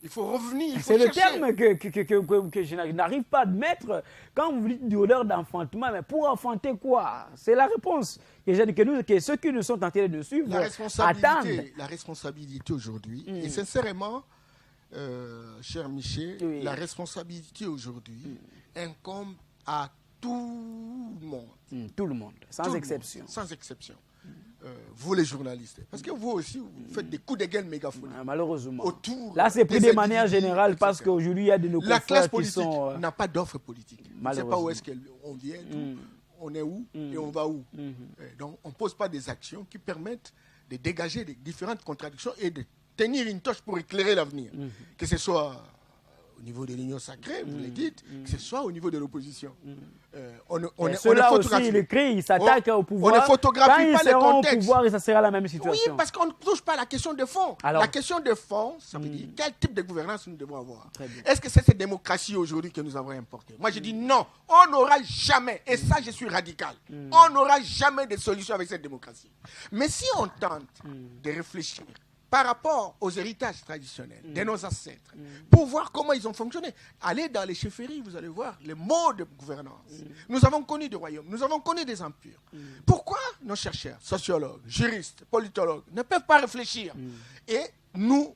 Il faut revenir. C'est le terme que je n'arrive pas à admettre. Quand vous dites douleur d'enfantement, mais pour enfanter quoi? C'est la réponse que ceux qui nous sont tentés de suivre attendent. La responsabilité aujourd'hui, et sincèrement, cher Michel, la responsabilité aujourd'hui incombe à tout le monde. Tout le monde, sans exception. Sans exception. Vous les journalistes, parce que vous aussi, vous faites des coups de gueule mégaphoniques. Malheureusement. Là, c'est pris de manière générale parce qu'aujourd'hui, il y a de nos confrères la classe politique n'a pas d'offre politique. On ne sait pas où est-ce qu'on vient, on est où et on va où. Donc, on ne pose pas des actions qui permettent de dégager des différentes contradictions et de tenir une torche pour éclairer l'avenir. Que ce soit au niveau de l'Union sacrée, vous le dites, que ce soit au niveau de l'opposition. Ceux-là aussi, ils crient, ils s'attaquent au pouvoir. On ne photographie pas les contextes. Au pouvoir, et ça sera la même situation. Oui, parce qu'on ne touche pas à la question de fond. Alors, la question de fond, ça veut dire quel type de gouvernance nous devons avoir. Est-ce que c'est cette démocratie aujourd'hui que nous avons importée? Moi, je dis non. On n'aura jamais, et ça, je suis radical, on n'aura jamais de solution avec cette démocratie. Mais si on tente de réfléchir par rapport aux héritages traditionnels de nos ancêtres, pour voir comment ils ont fonctionné. Allez dans les chefferies, vous allez voir les modes de gouvernance. Nous avons connu des royaumes, nous avons connu des empires. Pourquoi nos chercheurs, sociologues, juristes, politologues ne peuvent pas réfléchir et nous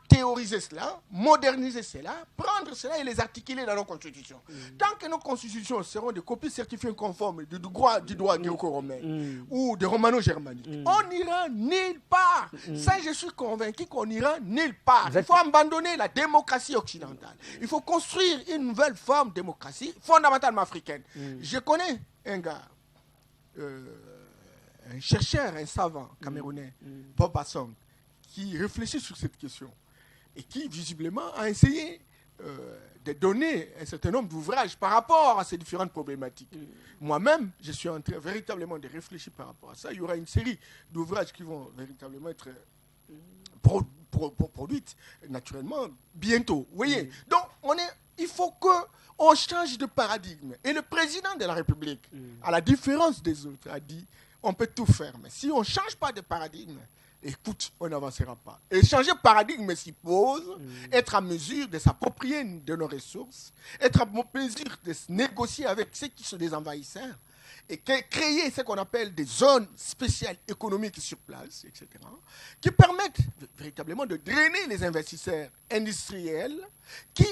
théoriser cela, moderniser cela, prendre cela et les articuler dans nos constitutions. Tant que nos constitutions seront des copies certifiées conformes du droit gréco-romain ou de romano-germanique, on n'ira nulle part. Ça, je suis convaincu qu'on n'ira nulle part. Il faut abandonner la démocratie occidentale. Il faut construire une nouvelle forme de démocratie fondamentalement africaine. Je connais un gars, un chercheur, un savant camerounais, Bob Assong, qui réfléchit sur cette question et qui, visiblement, a essayé de donner un certain nombre d'ouvrages par rapport à ces différentes problématiques. Moi-même, je suis en train véritablement de réfléchir par rapport à ça. Il y aura une série d'ouvrages qui vont véritablement être produites, naturellement, bientôt. Vous voyez? Donc, il faut qu'on change de paradigme. Et le président de la République, à la différence des autres, a dit on peut tout faire, mais si on ne change pas de paradigme, écoute, on n'avancera pas. Et changer de paradigme suppose être à mesure de s'approprier de nos ressources, être à mesure de se négocier avec ceux qui sont des envahisseurs, et créer ce qu'on appelle des zones spéciales économiques sur place, etc., qui permettent véritablement de drainer les investisseurs industriels qui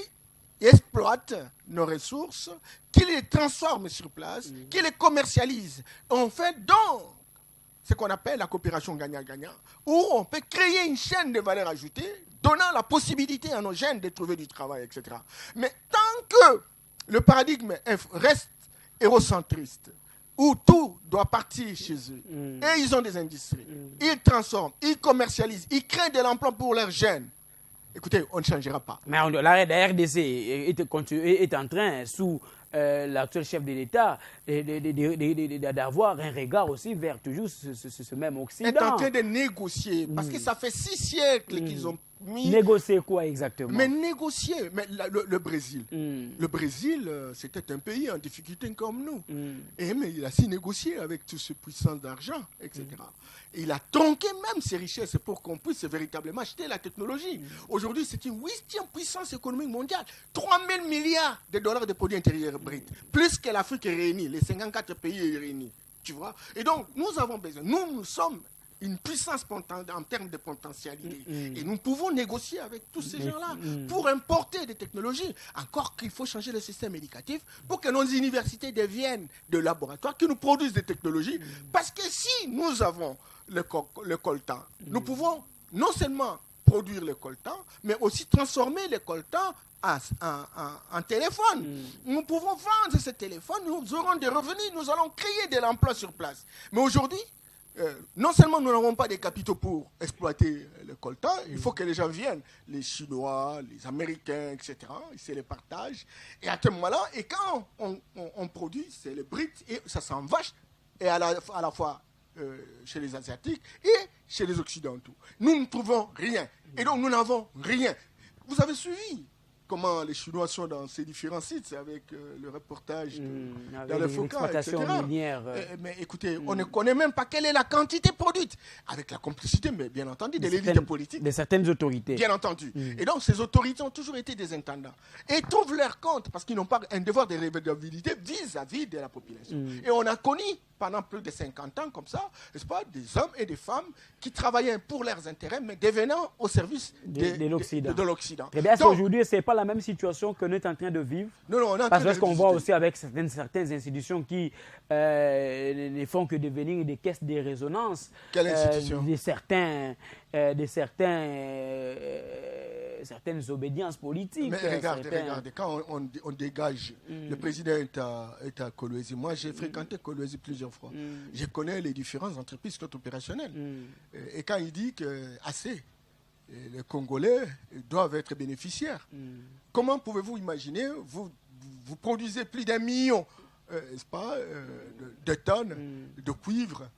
exploitent nos ressources, qui les transforment sur place, qui les commercialisent. On fait donc ce qu'on appelle la coopération gagnant-gagnant, où on peut créer une chaîne de valeur ajoutée, donnant la possibilité à nos jeunes de trouver du travail, etc. Mais tant que le paradigme reste hérocentriste, où tout doit partir chez eux, et ils ont des industries, ils transforment, ils commercialisent, ils créent de l'emploi pour leurs jeunes, écoutez, on ne changera pas. Mais la RDC est en train, sous l'actuel chef de l'État, d'avoir un regard aussi vers toujours ce même Occident. Est en train de négocier, parce que ça fait 6 siècles qu'ils ont mis... Négocier quoi exactement? Mais négocier. Mais le Brésil. Le Brésil, c'était un pays en difficulté comme nous. Mais il a su négocier avec toutes ces puissances d'argent, etc. Et il a tronqué même ses richesses pour qu'on puisse véritablement acheter la technologie. Aujourd'hui, c'est une 8e puissance économique mondiale. 3 000 milliards de dollars de produits intérieurs bruts. Plus que l'Afrique réunie, les 54 pays réunis. Tu vois? Et donc, nous avons besoin. Nous sommes une puissance en termes de potentialité. Et nous pouvons négocier avec tous ces gens-là pour importer des technologies. Encore qu'il faut changer le système éducatif pour que nos universités deviennent des laboratoires qui nous produisent des technologies. Parce que si nous avons le coltan, nous pouvons non seulement produire le coltan, mais aussi transformer le coltan en téléphone. Nous pouvons vendre ce téléphone, nous aurons des revenus, nous allons créer de l'emploi sur place. Mais aujourd'hui, non seulement nous n'avons pas des capitaux pour exploiter le coltan, il faut que les gens viennent, les Chinois, les Américains, etc. Ils se les partagent. Et à ce moment-là, et quand on produit, c'est le brut et ça s'envache et à la fois chez les Asiatiques et chez les Occidentaux. Nous ne trouvons rien. Et donc nous n'avons rien. Vous avez suivi comment les Chinois sont dans ces différents sites avec le reportage dans le Foucault, etc. Mais écoutez, on ne connaît même pas quelle est la quantité produite, avec la complicité, mais bien entendu, de l'élite politique. De certaines autorités. Bien entendu. Et donc, ces autorités ont toujours été des intendants. Et trouvent leur compte, parce qu'ils n'ont pas un devoir de redevabilité vis-à-vis de la population. Et on a connu, pendant plus de 50 ans, comme ça, n'est-ce pas, des hommes et des femmes qui travaillaient pour leurs intérêts, mais devenant au service de l'Occident. Très bien, aujourd'hui, ce n'est pas la même situation que nous sommes en train de vivre. Non, parce qu'on voit aussi avec certaines institutions qui ne font que devenir des caisses de résonance. Quelle institution? Certaines obédiences politiques. Mais regardez, quand on dégage, le président est à Kolwezi. Moi, j'ai fréquenté Kolwezi plusieurs fois. Je connais les différentes entreprises qui sont opérationnelles. Et quand il dit que assez, les Congolais doivent être bénéficiaires, comment pouvez-vous imaginer, vous produisez plus d'1 million n'est-ce pas, de tonnes de cuivre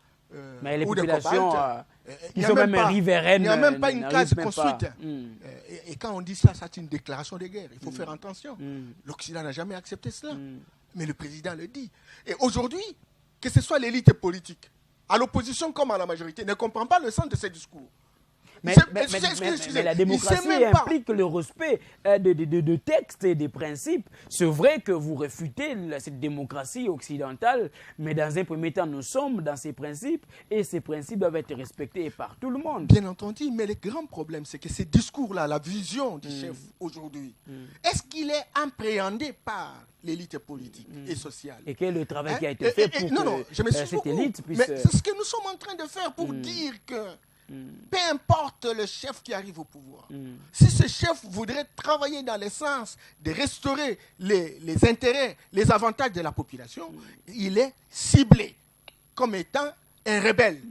mais les ou de populations cobalt, qui sont même riveraines. Il n'y a même pas une case construite. Et quand on dit ça, c'est une déclaration de guerre. Il faut faire attention. L'Occident n'a jamais accepté cela. Mais le président le dit. Et aujourd'hui, que ce soit l'élite politique, à l'opposition comme à la majorité, ne comprend pas le sens de ces discours. Mais la démocratie implique le respect de textes et des principes. C'est vrai que vous réfutez cette démocratie occidentale, mais dans un premier temps, nous sommes dans ces principes et ces principes doivent être respectés par tout le monde. Bien entendu, mais le grand problème, c'est que ces discours-là, la vision du chef aujourd'hui, est-ce qu'il est appréhendé par l'élite politique et sociale? Et quel est le travail qui a été fait pour que cette élite puisse... Mais c'est ce que nous sommes en train de faire pour dire que peu importe le chef qui arrive au pouvoir, si ce chef voudrait travailler dans le sens de restaurer les intérêts, les avantages de la population, il est ciblé comme étant un rebelle.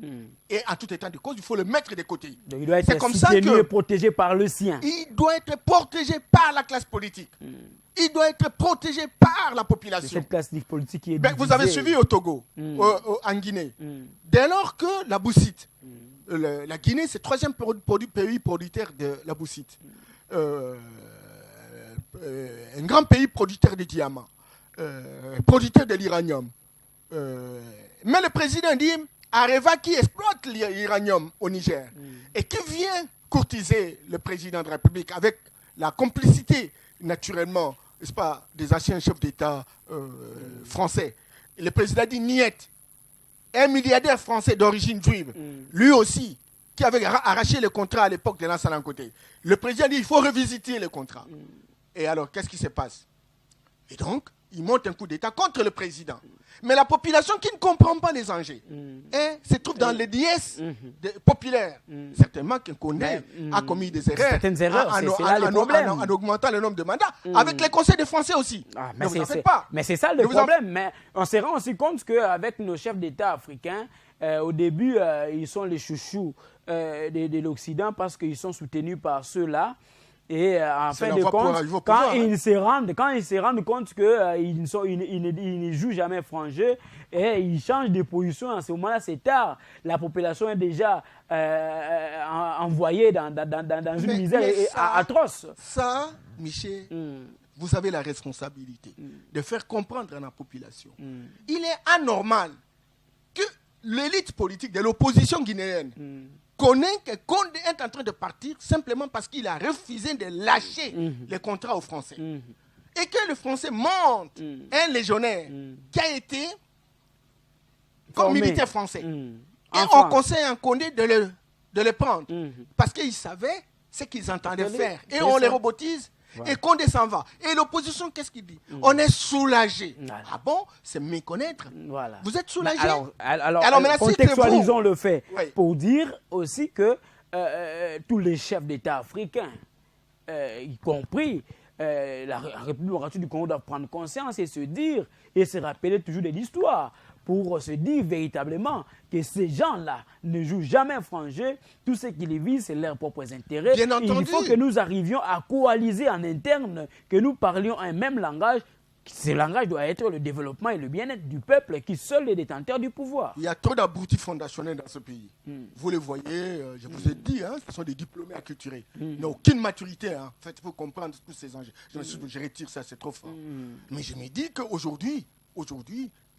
Et en tout état de cause, il faut le mettre de côté. Donc il doit être soutenu et protégé par le sien. Il doit être protégé par la classe politique. Il doit être protégé par la population. Cette classe politique qui est vous avez suivi au Togo, en Guinée. Dès lors que la bauxite, la Guinée, c'est le 3e pays producteur de la bauxite. Un grand pays producteur de diamants, producteur de l'uranium. Mais le président dit, Areva qui exploite l'uranium au Niger et qui vient courtiser le président de la République avec la complicité, naturellement, n'est-ce pas, des anciens chefs d'État français. Et le président dit, niet. Un milliardaire français d'origine juive, lui aussi, qui avait arraché le contrat à l'époque de Lansana Côté. Le président dit il faut revisiter le contrat. Et alors, qu'est-ce qui se passe? Et donc, il monte un coup d'État contre le président. Mais la population qui ne comprend pas les enjeux se trouve dans les dièses populaires. Certainement qu'un Condé a commis des erreurs. Certaines erreurs, c'est là le problème. En augmentant le nombre de mandats, avec les conseils des Français aussi. Ne vous en faites pas. Mais c'est ça le problème. Mais on se rend aussi compte qu'avec nos chefs d'État africains, au début, ils sont les chouchous de l'Occident parce qu'ils sont soutenus par ceux-là. Et en C'est fin la de voie pour compte, arriver au quand pouvoir, ils se rendent compte qu'ils ne jouent jamais franc jeu et ils changent de position, à ce moment-là, c'est tard. La population est déjà envoyée dans une misère atroce. Ça, Michel, vous avez la responsabilité de faire comprendre à la population. Il est anormal que l'élite politique de l'opposition guinéenne connaît que Condé est en train de partir simplement parce qu'il a refusé de lâcher les contrats aux Français. Et que le Français monte un légionnaire qui a été comme militaire français. Et on conseille à Condé de le prendre. Parce qu'ils savaient ce qu'ils entendaient faire. Et on les robotise. Voilà. Et Condé s'en va. Et l'opposition, qu'est-ce qu'il dit? On est soulagé. Voilà. Ah bon? C'est méconnaître. Voilà. Vous êtes soulagé? Alors contextualisons le fait pour dire aussi que tous les chefs d'État africains, y compris la République démocratique du Congo, doivent prendre conscience et se dire et se rappeler toujours de l'histoire pour se dire véritablement que ces gens-là ne jouent jamais franc jeu. Tout ce qu'ils visent, c'est leurs propres intérêts. Bien entendu. Il faut que nous arrivions à coaliser en interne, que nous parlions un même langage. Ce langage doit être le développement et le bien-être du peuple qui seul est détenteur du pouvoir. Il y a trop d'abrutis fondationnels dans ce pays. Vous les voyez, je vous ai dit, ce sont des diplômés acculturés. Ils n'ont aucune maturité. En fait, il faut comprendre tous ces enjeux. Je retire ça, c'est trop fort. Mais je me dis qu'aujourd'hui,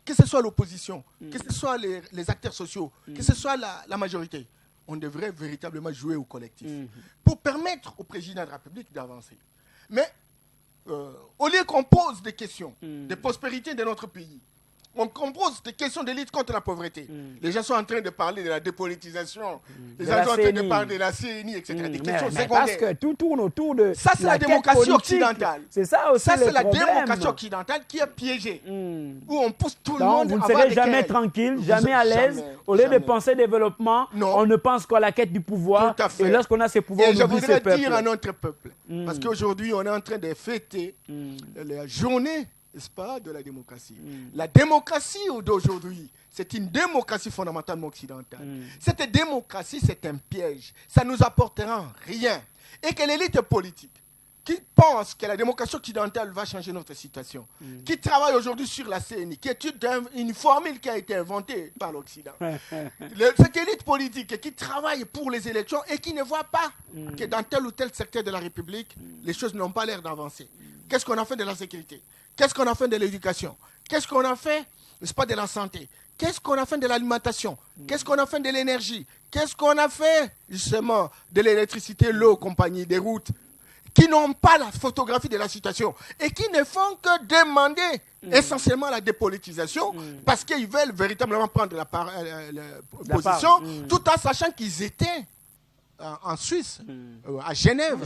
que ce soit l'opposition, que ce soit les acteurs sociaux, que ce soit la majorité, on devrait véritablement jouer au collectif pour permettre au président de la République d'avancer. Mais au lieu qu'on pose des questions de prospérité de notre pays, on pose des questions de lutte contre la pauvreté. Les gens sont en train de parler de la dépolitisation, les gens sont en train de parler de la CNI, etc. Des questions secondaires. Parce que tout tourne autour de ça, c'est la démocratie occidentale. C'est ça aussi. Ça, c'est la démocratie occidentale qui est piégée. Où on pousse tout le monde vous ne à avoir serez des jamais quêtes. tranquille, jamais à l'aise. Au lieu de penser développement, on ne pense qu'à la quête du pouvoir. Tout à fait. Et lorsqu'on a ce pouvoir, on oublie ce peuple. Je voudrais dire à notre peuple, parce qu'aujourd'hui, on est en train de fêter la journée, n'est-ce pas, de la démocratie. La démocratie d'aujourd'hui, c'est une démocratie fondamentalement occidentale. Cette démocratie, c'est un piège. Ça ne nous apportera rien. Et que l'élite politique, qui pense que la démocratie occidentale va changer notre situation, qui travaille aujourd'hui sur la CNI, qui est une formule qui a été inventée par l'Occident. Cette élite politique qui travaille pour les élections et qui ne voit pas que dans tel ou tel secteur de la République, les choses n'ont pas l'air d'avancer. Qu'est-ce qu'on a fait de la sécurité? Qu'est-ce qu'on a fait de l'éducation? Qu'est-ce qu'on a fait, n'est-ce pas, de la santé? Qu'est-ce qu'on a fait de l'alimentation? Qu'est-ce qu'on a fait de l'énergie? Qu'est-ce qu'on a fait, justement, de l'électricité, l'eau, compagnie, des routes, qui n'ont pas la photographie de la situation et qui ne font que demander essentiellement la dépolitisation parce qu'ils veulent véritablement prendre la position tout en sachant qu'ils étaient en Suisse, à Genève.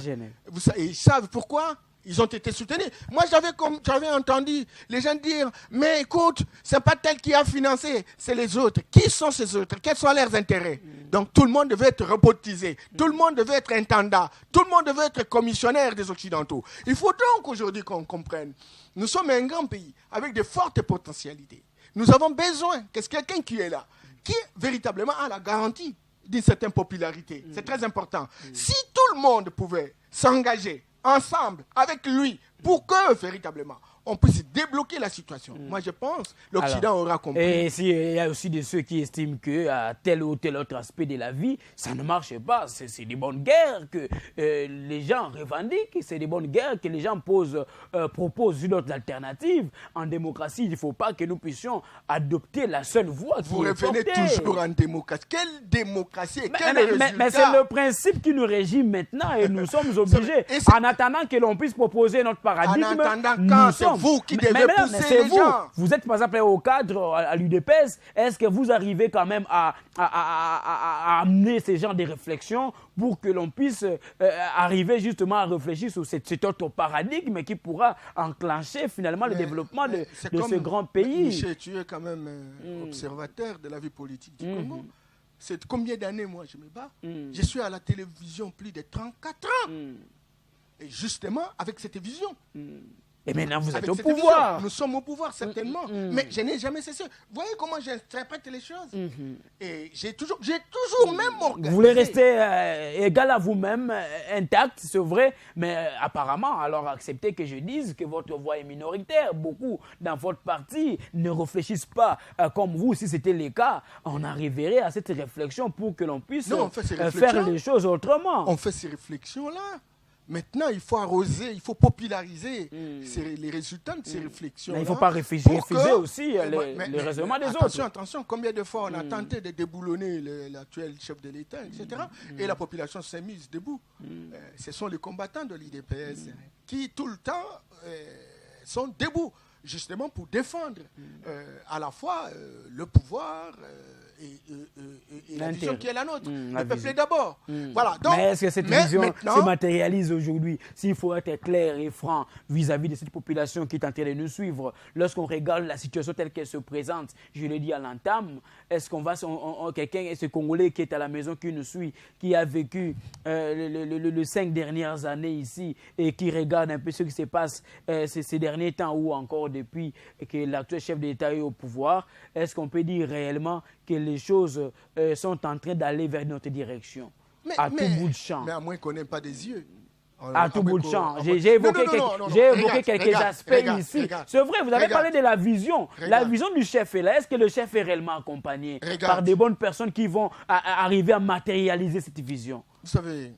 Ils savent pourquoi ils ont été soutenus. Moi, j'avais entendu les gens dire, mais écoute, c'est pas tel qui a financé, c'est les autres. Qui sont ces autres? Quels sont leurs intérêts? Donc, tout le monde devait être robotisé. Tout le monde devait être intendant. Tout le monde devait être commissionnaire des Occidentaux. Il faut donc aujourd'hui qu'on comprenne. Nous sommes un grand pays avec de fortes potentialités. Nous avons besoin que quelqu'un qui est là, qui véritablement a la garantie d'une certaine popularité. C'est très important. Si tout le monde pouvait s'engager ensemble, avec lui, pour que, véritablement, on puisse débloquer la situation. Moi, je pense l'Occident aura compris. Et il y a aussi de ceux qui estiment qu'à tel ou tel autre aspect de la vie, ça ne marche pas. C'est des bonnes guerres que les gens revendiquent, c'est des bonnes guerres que les gens proposent une autre alternative. En démocratie, il ne faut pas que nous puissions adopter la seule voie. Vous revenez toujours en démocratie. Quelle démocratie et quel résultat? Mais c'est le principe qui nous régit maintenant et nous sommes obligés. En attendant que l'on puisse proposer notre paradigme, en attendant quand c'est vous qui devez pousser les gens. Vous êtes par exemple au cadre à l'UDPS, est-ce que vous arrivez quand même à amener ces genres de réflexions pour que l'on puisse arriver justement à réfléchir sur cet autre paradigme qui pourra enclencher finalement le développement de ce grand pays? Michel, tu es quand même observateur de la vie politique du Congo. C'est combien d'années, moi, je me bats? Je suis à la télévision plus de 34 ans. Et justement, avec cette vision. Et maintenant, vous êtes Avec au cette pouvoir. vision. Nous sommes au pouvoir, certainement. Mais je n'ai jamais cessé. Vous voyez comment j'interprète les choses. Et j'ai toujours même organisé. Vous voulez rester égal à vous-même, intact, c'est vrai, mais apparemment, alors acceptez que je dise que votre voix est minoritaire. Beaucoup dans votre parti ne réfléchissent pas comme vous. Si c'était le cas, on arriverait à cette réflexion pour que l'on puisse faire les choses autrement. On fait ces réflexions-là. Maintenant, il faut arroser, il faut populariser les résultats de ces réflexions. Mais il ne faut pas refuser aussi les raisonnements des autres. Attention, combien de fois on a tenté de déboulonner l'actuel chef de l'État, etc. Et la population s'est mise debout. Ce sont les combattants de l'IDPS qui, tout le temps, sont debout, justement pour défendre à la fois le pouvoir et la vision qui est la nôtre. Le peuple d'abord. Voilà. Donc, mais est-ce que cette vision se matérialise aujourd'hui? S'il faut être clair et franc vis-à-vis de cette population qui est en train de nous suivre, lorsqu'on regarde la situation telle qu'elle se présente, je l'ai dit à l'entame, est-ce qu'on va, quelqu'un, ce Congolais qui est à la maison, qui nous suit, qui a vécu les 5 dernières années ici et qui regarde un peu ce qui se passe ces derniers temps ou encore depuis que l'actuel chef d'État est au pouvoir, est-ce qu'on peut dire réellement que les choses sont en train d'aller vers notre direction, à tout bout de champ? Mais à moins qu'on n'ait pas des yeux. À tout bout de champ. J'ai évoqué quelques aspects ici. C'est vrai, vous avez parlé de la vision. La vision du chef est là. Est-ce que le chef est réellement accompagné par des bonnes personnes qui vont arriver à matérialiser cette vision? Vous savez,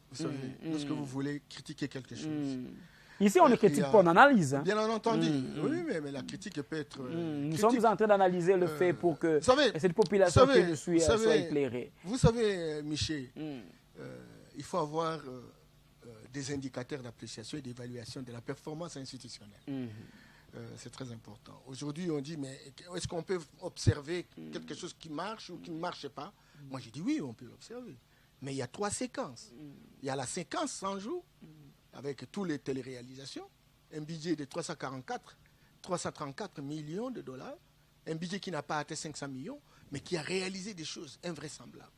lorsque vous voulez critiquer quelque chose, ici, on ne critique pas, on analyse. Bien entendu. Oui, mais la critique peut être... Nous sommes en train d'analyser le fait pour que cette population qui nous suit soit éclairée. Vous savez, Michel, il faut avoir des indicateurs d'appréciation et d'évaluation de la performance institutionnelle. C'est très important. Aujourd'hui, on dit, mais est-ce qu'on peut observer quelque chose qui marche ou qui ne marche pas? Moi, j'ai dit oui, on peut l'observer. Mais il y a 3 séquences. Il y a la séquence 100 jours, avec toutes les téléréalisations, un budget de 334 millions de dollars, un budget qui n'a pas atteint 500 millions, mais qui a réalisé des choses invraisemblables.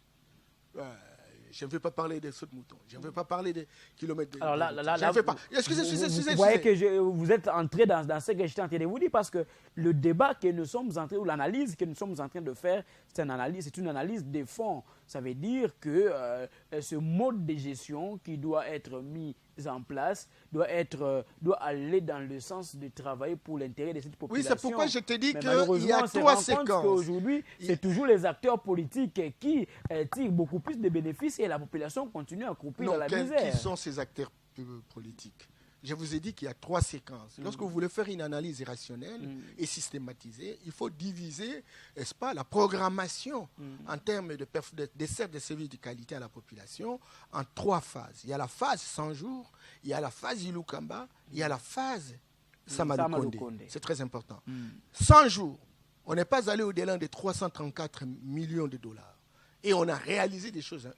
Je ne veux pas parler des sauts de moutons, je ne veux pas parler des kilomètres de... Alors là, je ne veux pas. Excusez. Vous voyez que vous êtes entré dans ce que j'étais en train de vous dire, parce que le débat que nous sommes en train, ou l'analyse que nous sommes en train de faire, c'est une analyse de fond. Ça veut dire que ce mode de gestion qui doit être mis en place doit aller dans le sens de travailler pour l'intérêt de cette population. Oui, c'est pourquoi je te dis qu'il y a 3 séquences. Aujourd'hui, c'est toujours les acteurs politiques qui tirent beaucoup plus de bénéfices et la population continue à croupir dans la misère. Qui sont ces acteurs politiques? Je vous ai dit qu'il y a 3 séquences. Lorsque vous voulez faire une analyse rationnelle et systématisée, il faut diviser, n'est-ce pas, la programmation en termes de dessert de services de qualité à la population en 3 phases. Il y a la phase 100 jours, il y a la phase Ilukamba, il y a la phase Samalou Condé. C'est très important. 100 jours, on n'est pas allé au-delà de 334 millions de dollars. Et on a réalisé des choses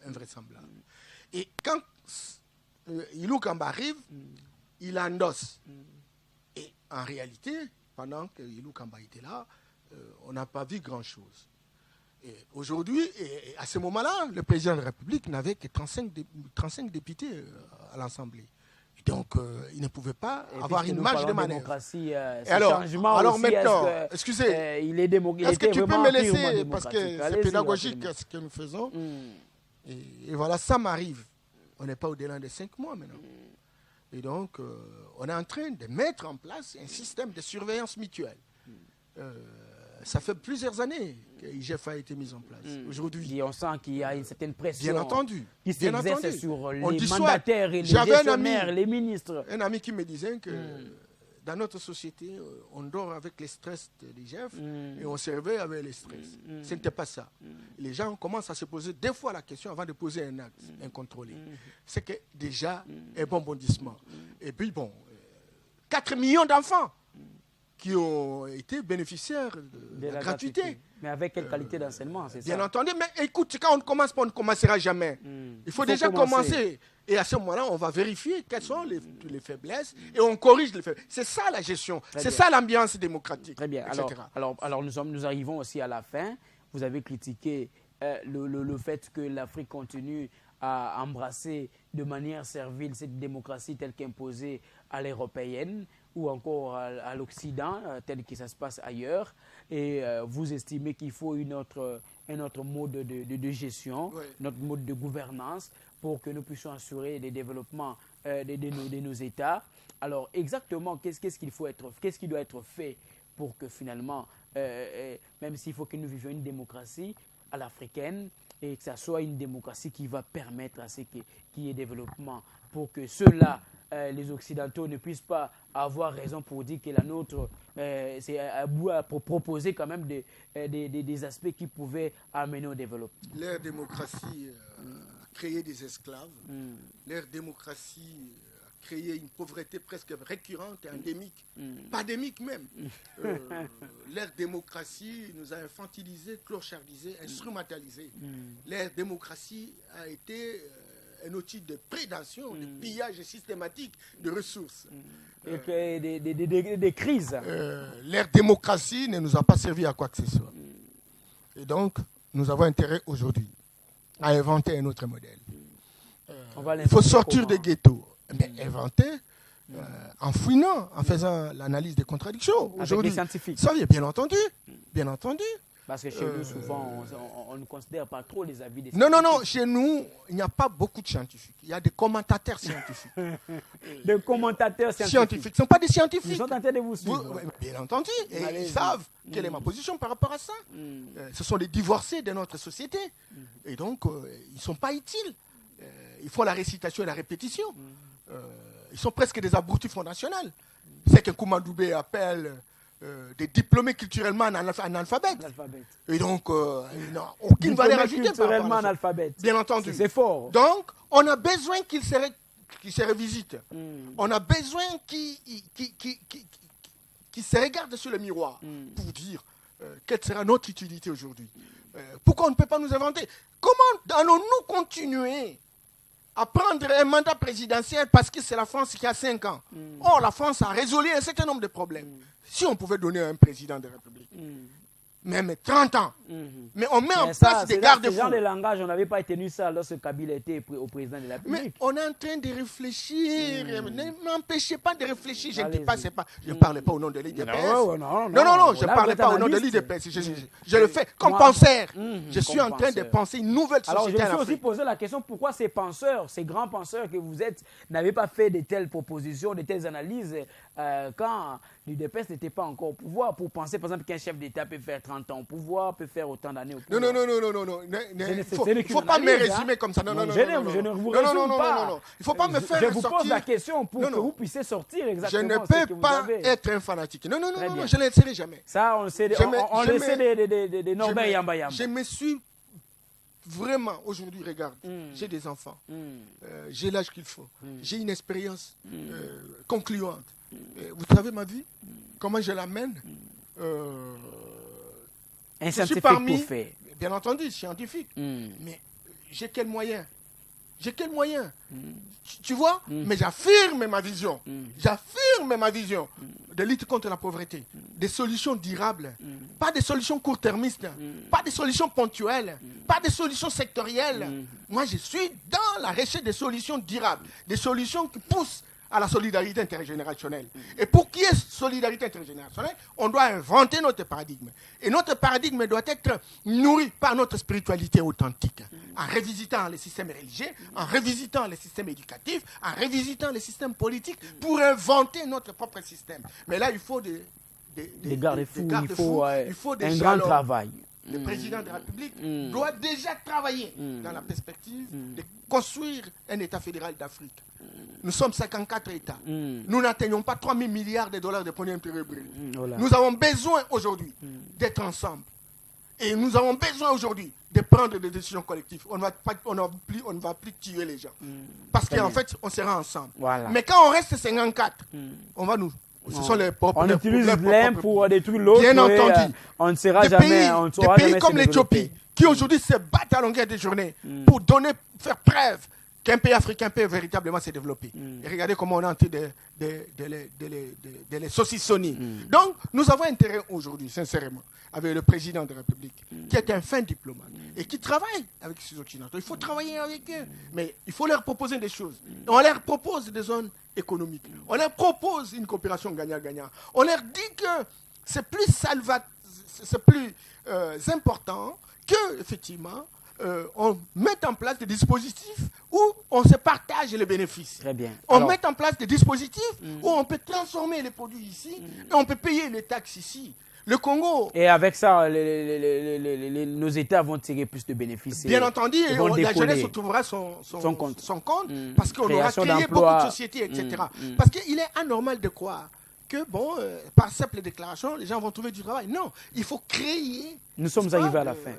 invraisemblables. Et quand Ilukamba arrive, il endosse. Et en réalité, pendant que Ilukamba était là, on n'a pas vu grand-chose. Aujourd'hui, à ce moment-là, le président de la République n'avait que 35 députés à l'Assemblée. Donc, il ne pouvait pas avoir une marge de manœuvre. Et alors maintenant, excusez, est-ce que tu peux me laisser, parce que c'est pédagogique ce que nous faisons, et voilà, ça m'arrive. On n'est pas au-delà de 5 mois maintenant. Et donc, on est en train de mettre en place un système de surveillance mutuelle. Ça fait plusieurs années que l'IGF a été mis en place. Aujourd'hui, et on sent qu'il y a une certaine pression bien entendu, qui s'exerce sur les mandataires et les gestionnaires, les ministres. Un ami qui me disait que dans notre société, on dort avec les stress de l'IGF et on se réveille avec les stress. Ce n'était pas ça. Les gens commencent à se poser 2 fois la question avant de poser un acte incontrôlé. C'est que déjà, un bon bondissement. Et puis, 4 millions d'enfants qui ont été bénéficiaires de la gratuité. Mais avec quelle qualité d'enseignement, c'est ça? Bien entendu, mais écoute, quand on ne commence pas, on ne commencera jamais. Il faut déjà commencer. Et à ce moment-là, on va vérifier quelles sont les faiblesses et on corrige les faiblesses. C'est ça la gestion, c'est ça l'ambiance démocratique. Très bien. Alors nous arrivons aussi à la fin. Vous avez critiqué le fait que l'Afrique continue à embrasser de manière servile cette démocratie telle qu'imposée à l'européenne ou encore à l'Occident, tel que ça se passe ailleurs, et vous estimez qu'il faut un autre mode de gestion, notre mode de gouvernance pour que nous puissions assurer le développement de nos États. Alors exactement, qu'est-ce qui doit être fait pour que finalement, même s'il faut que nous vivions une démocratie à l'africaine, et que ça soit une démocratie qui va permettre à ce qu'il y ait développement, pour que ceux-là, les Occidentaux, ne puissent pas avoir raison pour dire que la nôtre, c'est pour proposer quand même des aspects qui pouvaient amener au développement. Leur démocratie a créé des esclaves. Leur démocratie a créé une pauvreté presque récurrente et endémique, pandémique même. Leur démocratie nous a infantilisés, clochardisés, instrumentalisés. Leur démocratie a été un outil de prédation, de pillage systématique de ressources. Et des crises. Leur démocratie ne nous a pas servi à quoi que ce soit. Et donc, nous avons intérêt aujourd'hui à inventer un autre modèle. Il faut sortir des ghettos. Mais inventer en fouinant, en faisant l'analyse des contradictions. Avec les scientifiques. Ça vient, bien entendu. Bien entendu. Parce que chez nous, souvent, on ne considère pas trop les avis des scientifiques. Non. Chez nous, il n'y a pas beaucoup de scientifiques. Il y a des commentateurs scientifiques. Des commentateurs scientifiques. Ce ne sont pas des scientifiques. Ils sont en train de vous suivre. Bien entendu. Et ils savent quelle est ma position par rapport à ça. Ce sont les divorcés de notre société. Et donc, ils ne sont pas utiles. Ils font la récitation et la répétition. Ils sont presque des abrutis fondationels. C'est que Koumandoubé appelle des diplômés culturellement analphabètes. Et donc, ils n'ont aucune valeur ajoutée. Culturellement analphabètes. Bien entendu. C'est fort. Donc, on a besoin qu'ils se révisitent. On a besoin qu'ils se regardent sur le miroir pour dire quelle sera notre utilité aujourd'hui. Pourquoi on ne peut pas nous inventer? Comment allons-nous continuer à prendre un mandat présidentiel parce que c'est la France qui a 5 ans. Or, la France a résolu un certain nombre de problèmes. Si on pouvait donner un président de la République, même 30 ans, mais on met en place des garde-fous. Ce genre de langage, on n'avait pas tenu ça lorsque Kabila était au président de la République. Mais on est en train de réfléchir. Ne m'empêchez pas de réfléchir. Je ne dis pas, je ne parlais pas au nom de l'IDPS. Non, je ne parlais pas au nom de l'IDPS. Je le fais comme penseur. Je suis en train de penser une nouvelle société. Alors, je me suis aussi posé la question, pourquoi ces penseurs, ces grands penseurs que vous êtes, n'avaient pas fait de telles propositions, de telles analyses quand l'IDPS n'était pas encore au pouvoir, pour penser, par exemple, qu'un chef d'État peut faire 30 ans au pouvoir, peut faire autant d'années au pouvoir. Non. Il ne faut pas me résumer comme ça. Non. Je ne vous résume pas. Il ne faut pas me faire sortir. Je vous pose la question pour que vous puissiez sortir exactement. Je ne peux pas être un fanatique. Non, je ne le serai jamais. Ça, on le sait de Norbert Yamba Yamba. Je me suis vraiment, aujourd'hui, regarde, j'ai des enfants. J'ai l'âge qu'il faut. J'ai une expérience concluante. Vous savez ma vie? Comment je l'amène? Un scientifique pour faire. Bien entendu, scientifique. Mais j'ai quel moyen? Tu vois? Mais j'affirme ma vision. J'affirme ma vision de lutte contre la pauvreté. Des solutions durables. Pas des solutions court-termistes. Pas des solutions ponctuelles. Pas des solutions sectorielles. Moi, je suis dans la recherche des solutions durables. Des solutions qui poussent à la solidarité intergénérationnelle. Et pour qu'il y ait solidarité intergénérationnelle, on doit inventer notre paradigme. Et notre paradigme doit être nourri par notre spiritualité authentique, en revisitant les systèmes religieux, en revisitant les systèmes éducatifs, en revisitant les systèmes politiques, pour inventer notre propre système. Mais là, il faut des garde-fous, il faut des un grand travail. Le président de la République doit déjà travailler dans la perspective de construire un État fédéral d'Afrique. Nous sommes 54 États. Nous n'atteignons pas 3 000 milliards de dollars de produits intérieurs bruts. Nous avons besoin aujourd'hui d'être ensemble. Et nous avons besoin aujourd'hui de prendre des décisions collectives. On ne va plus tuer les gens. Parce qu'en fait, on sera ensemble. Voilà. Mais quand on reste 54, on va nous... On utilise l'un pour détruire l'autre. Bien entendu. On ne sera jamais. Des pays comme l'Éthiopie, qui aujourd'hui se battent à longueur de journée pour faire preuve qu'un pays africain peut véritablement se développer. Et regardez comment on est en train de les saucissonner. Donc, nous avons intérêt aujourd'hui, sincèrement, avec le président de la République, qui est un fin diplomate, et qui travaillent avec ces Occidentaux. Il faut travailler avec eux, mais il faut leur proposer des choses. On leur propose des zones économiques. On leur propose une coopération gagnant-gagnant. On leur dit que c'est plus important que, effectivement, on met en place des dispositifs où on se partage les bénéfices. Très bien. On met en place des dispositifs où on peut transformer les produits ici et on peut payer les taxes ici. Le Congo... Et avec ça, nos États vont tirer plus de bénéfices. Bien entendu, la jeunesse retrouvera son compte. Parce qu'on aura créé beaucoup de sociétés, etc. Parce qu'il est anormal de croire que, par simple déclaration, les gens vont trouver du travail. Non, il faut créer... Nous sommes arrivés à la fin.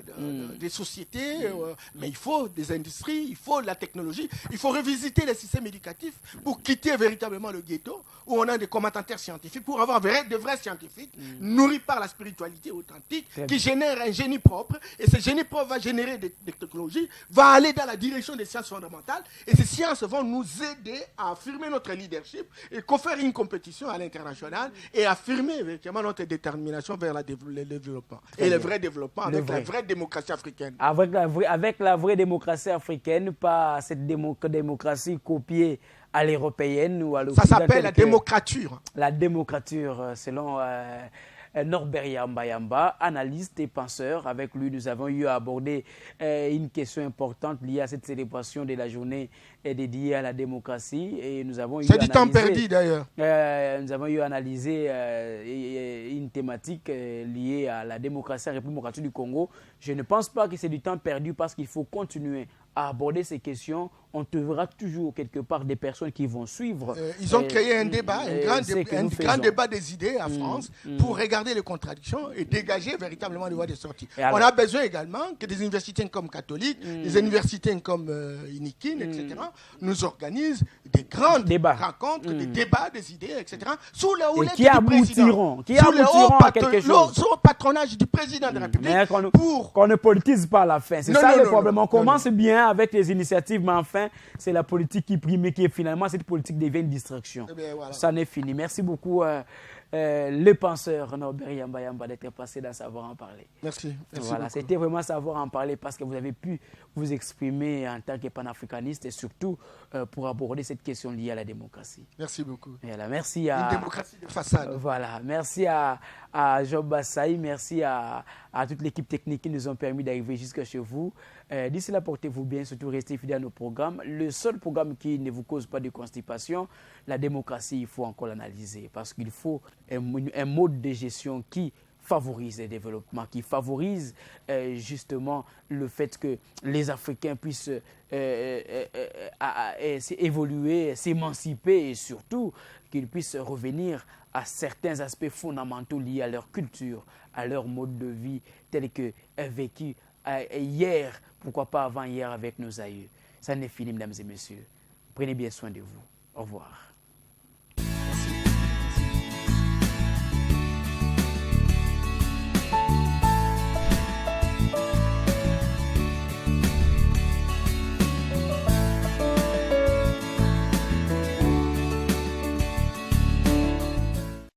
Des sociétés, mais il faut des industries, il faut la technologie, il faut revisiter les systèmes éducatifs pour quitter véritablement le ghetto où on a des commentateurs scientifiques, pour avoir de vrais scientifiques nourris par la spiritualité authentique qui génère un génie propre. Et ce génie propre va générer des technologies, va aller dans la direction des sciences fondamentales. Et ces sciences vont nous aider à affirmer notre leadership et conférer une compétition à l'international et affirmer véritablement notre détermination vers le développement. Et le vrai développement avec la vraie démocratie africaine. Avec la vraie démocratie africaine, pas cette démocratie copiée à l'européenne ou à l'occidentale. Ça s'appelle la démocrature. La démocrature, selon Norbert Yamba, analyste et penseur. Avec lui, nous avons eu à aborder une question importante liée à cette célébration de la journée dédiée à la démocratie. Et nous avons eu c'est du temps perdu d'ailleurs. Nous avons eu à analyser une thématique liée à la démocratie à la République démocratique du Congo. Je ne pense pas que c'est du temps perdu parce qu'il faut continuer à aborder ces questions. On trouvera toujours quelque part des personnes qui vont suivre. Ils ont créé un débat, un grand débat des idées en France pour regarder les contradictions et dégager véritablement les voies de sortie. On a besoin également que des universités comme Catholique, des universités comme Inikin, etc., nous organisent des grandes rencontres, des débats, des idées, etc., sous le houlette du président. Qui aboutiront à quelque chose. Sous le patronage du président de la République. Qu'on ne politise pas à la fin. C'est ça le problème. On commence bien avec les initiatives, mais enfin, c'est la politique qui prime et qui finalement, cette politique devient une distraction. Voilà. Ça n'est fini. Merci beaucoup, le penseur Norbert Yamba d'être passé dans Savoir en parler. Merci. Voilà, c'était vraiment Savoir en parler parce que vous avez pu vous exprimer en tant que panafricaniste et surtout pour aborder cette question liée à la démocratie. Merci beaucoup. Voilà, merci à... Une démocratie de façade. Voilà, merci à Job Bassaï, merci à toute l'équipe technique qui nous ont permis d'arriver jusqu'à chez vous. D'ici là, portez-vous bien, surtout restez fidèles à nos programmes. Le seul programme qui ne vous cause pas de constipation, la démocratie, il faut encore l'analyser parce qu'il faut un mode de gestion qui favorise le développement, qui favorise justement le fait que les Africains puissent évoluer, s'émanciper et surtout qu'ils puissent revenir à certains aspects fondamentaux liés à leur culture, à leur mode de vie tel que vécu hier, pourquoi pas avant-hier avec nos aïeux. Ça n'est fini, mesdames et messieurs. Prenez bien soin de vous. Au revoir.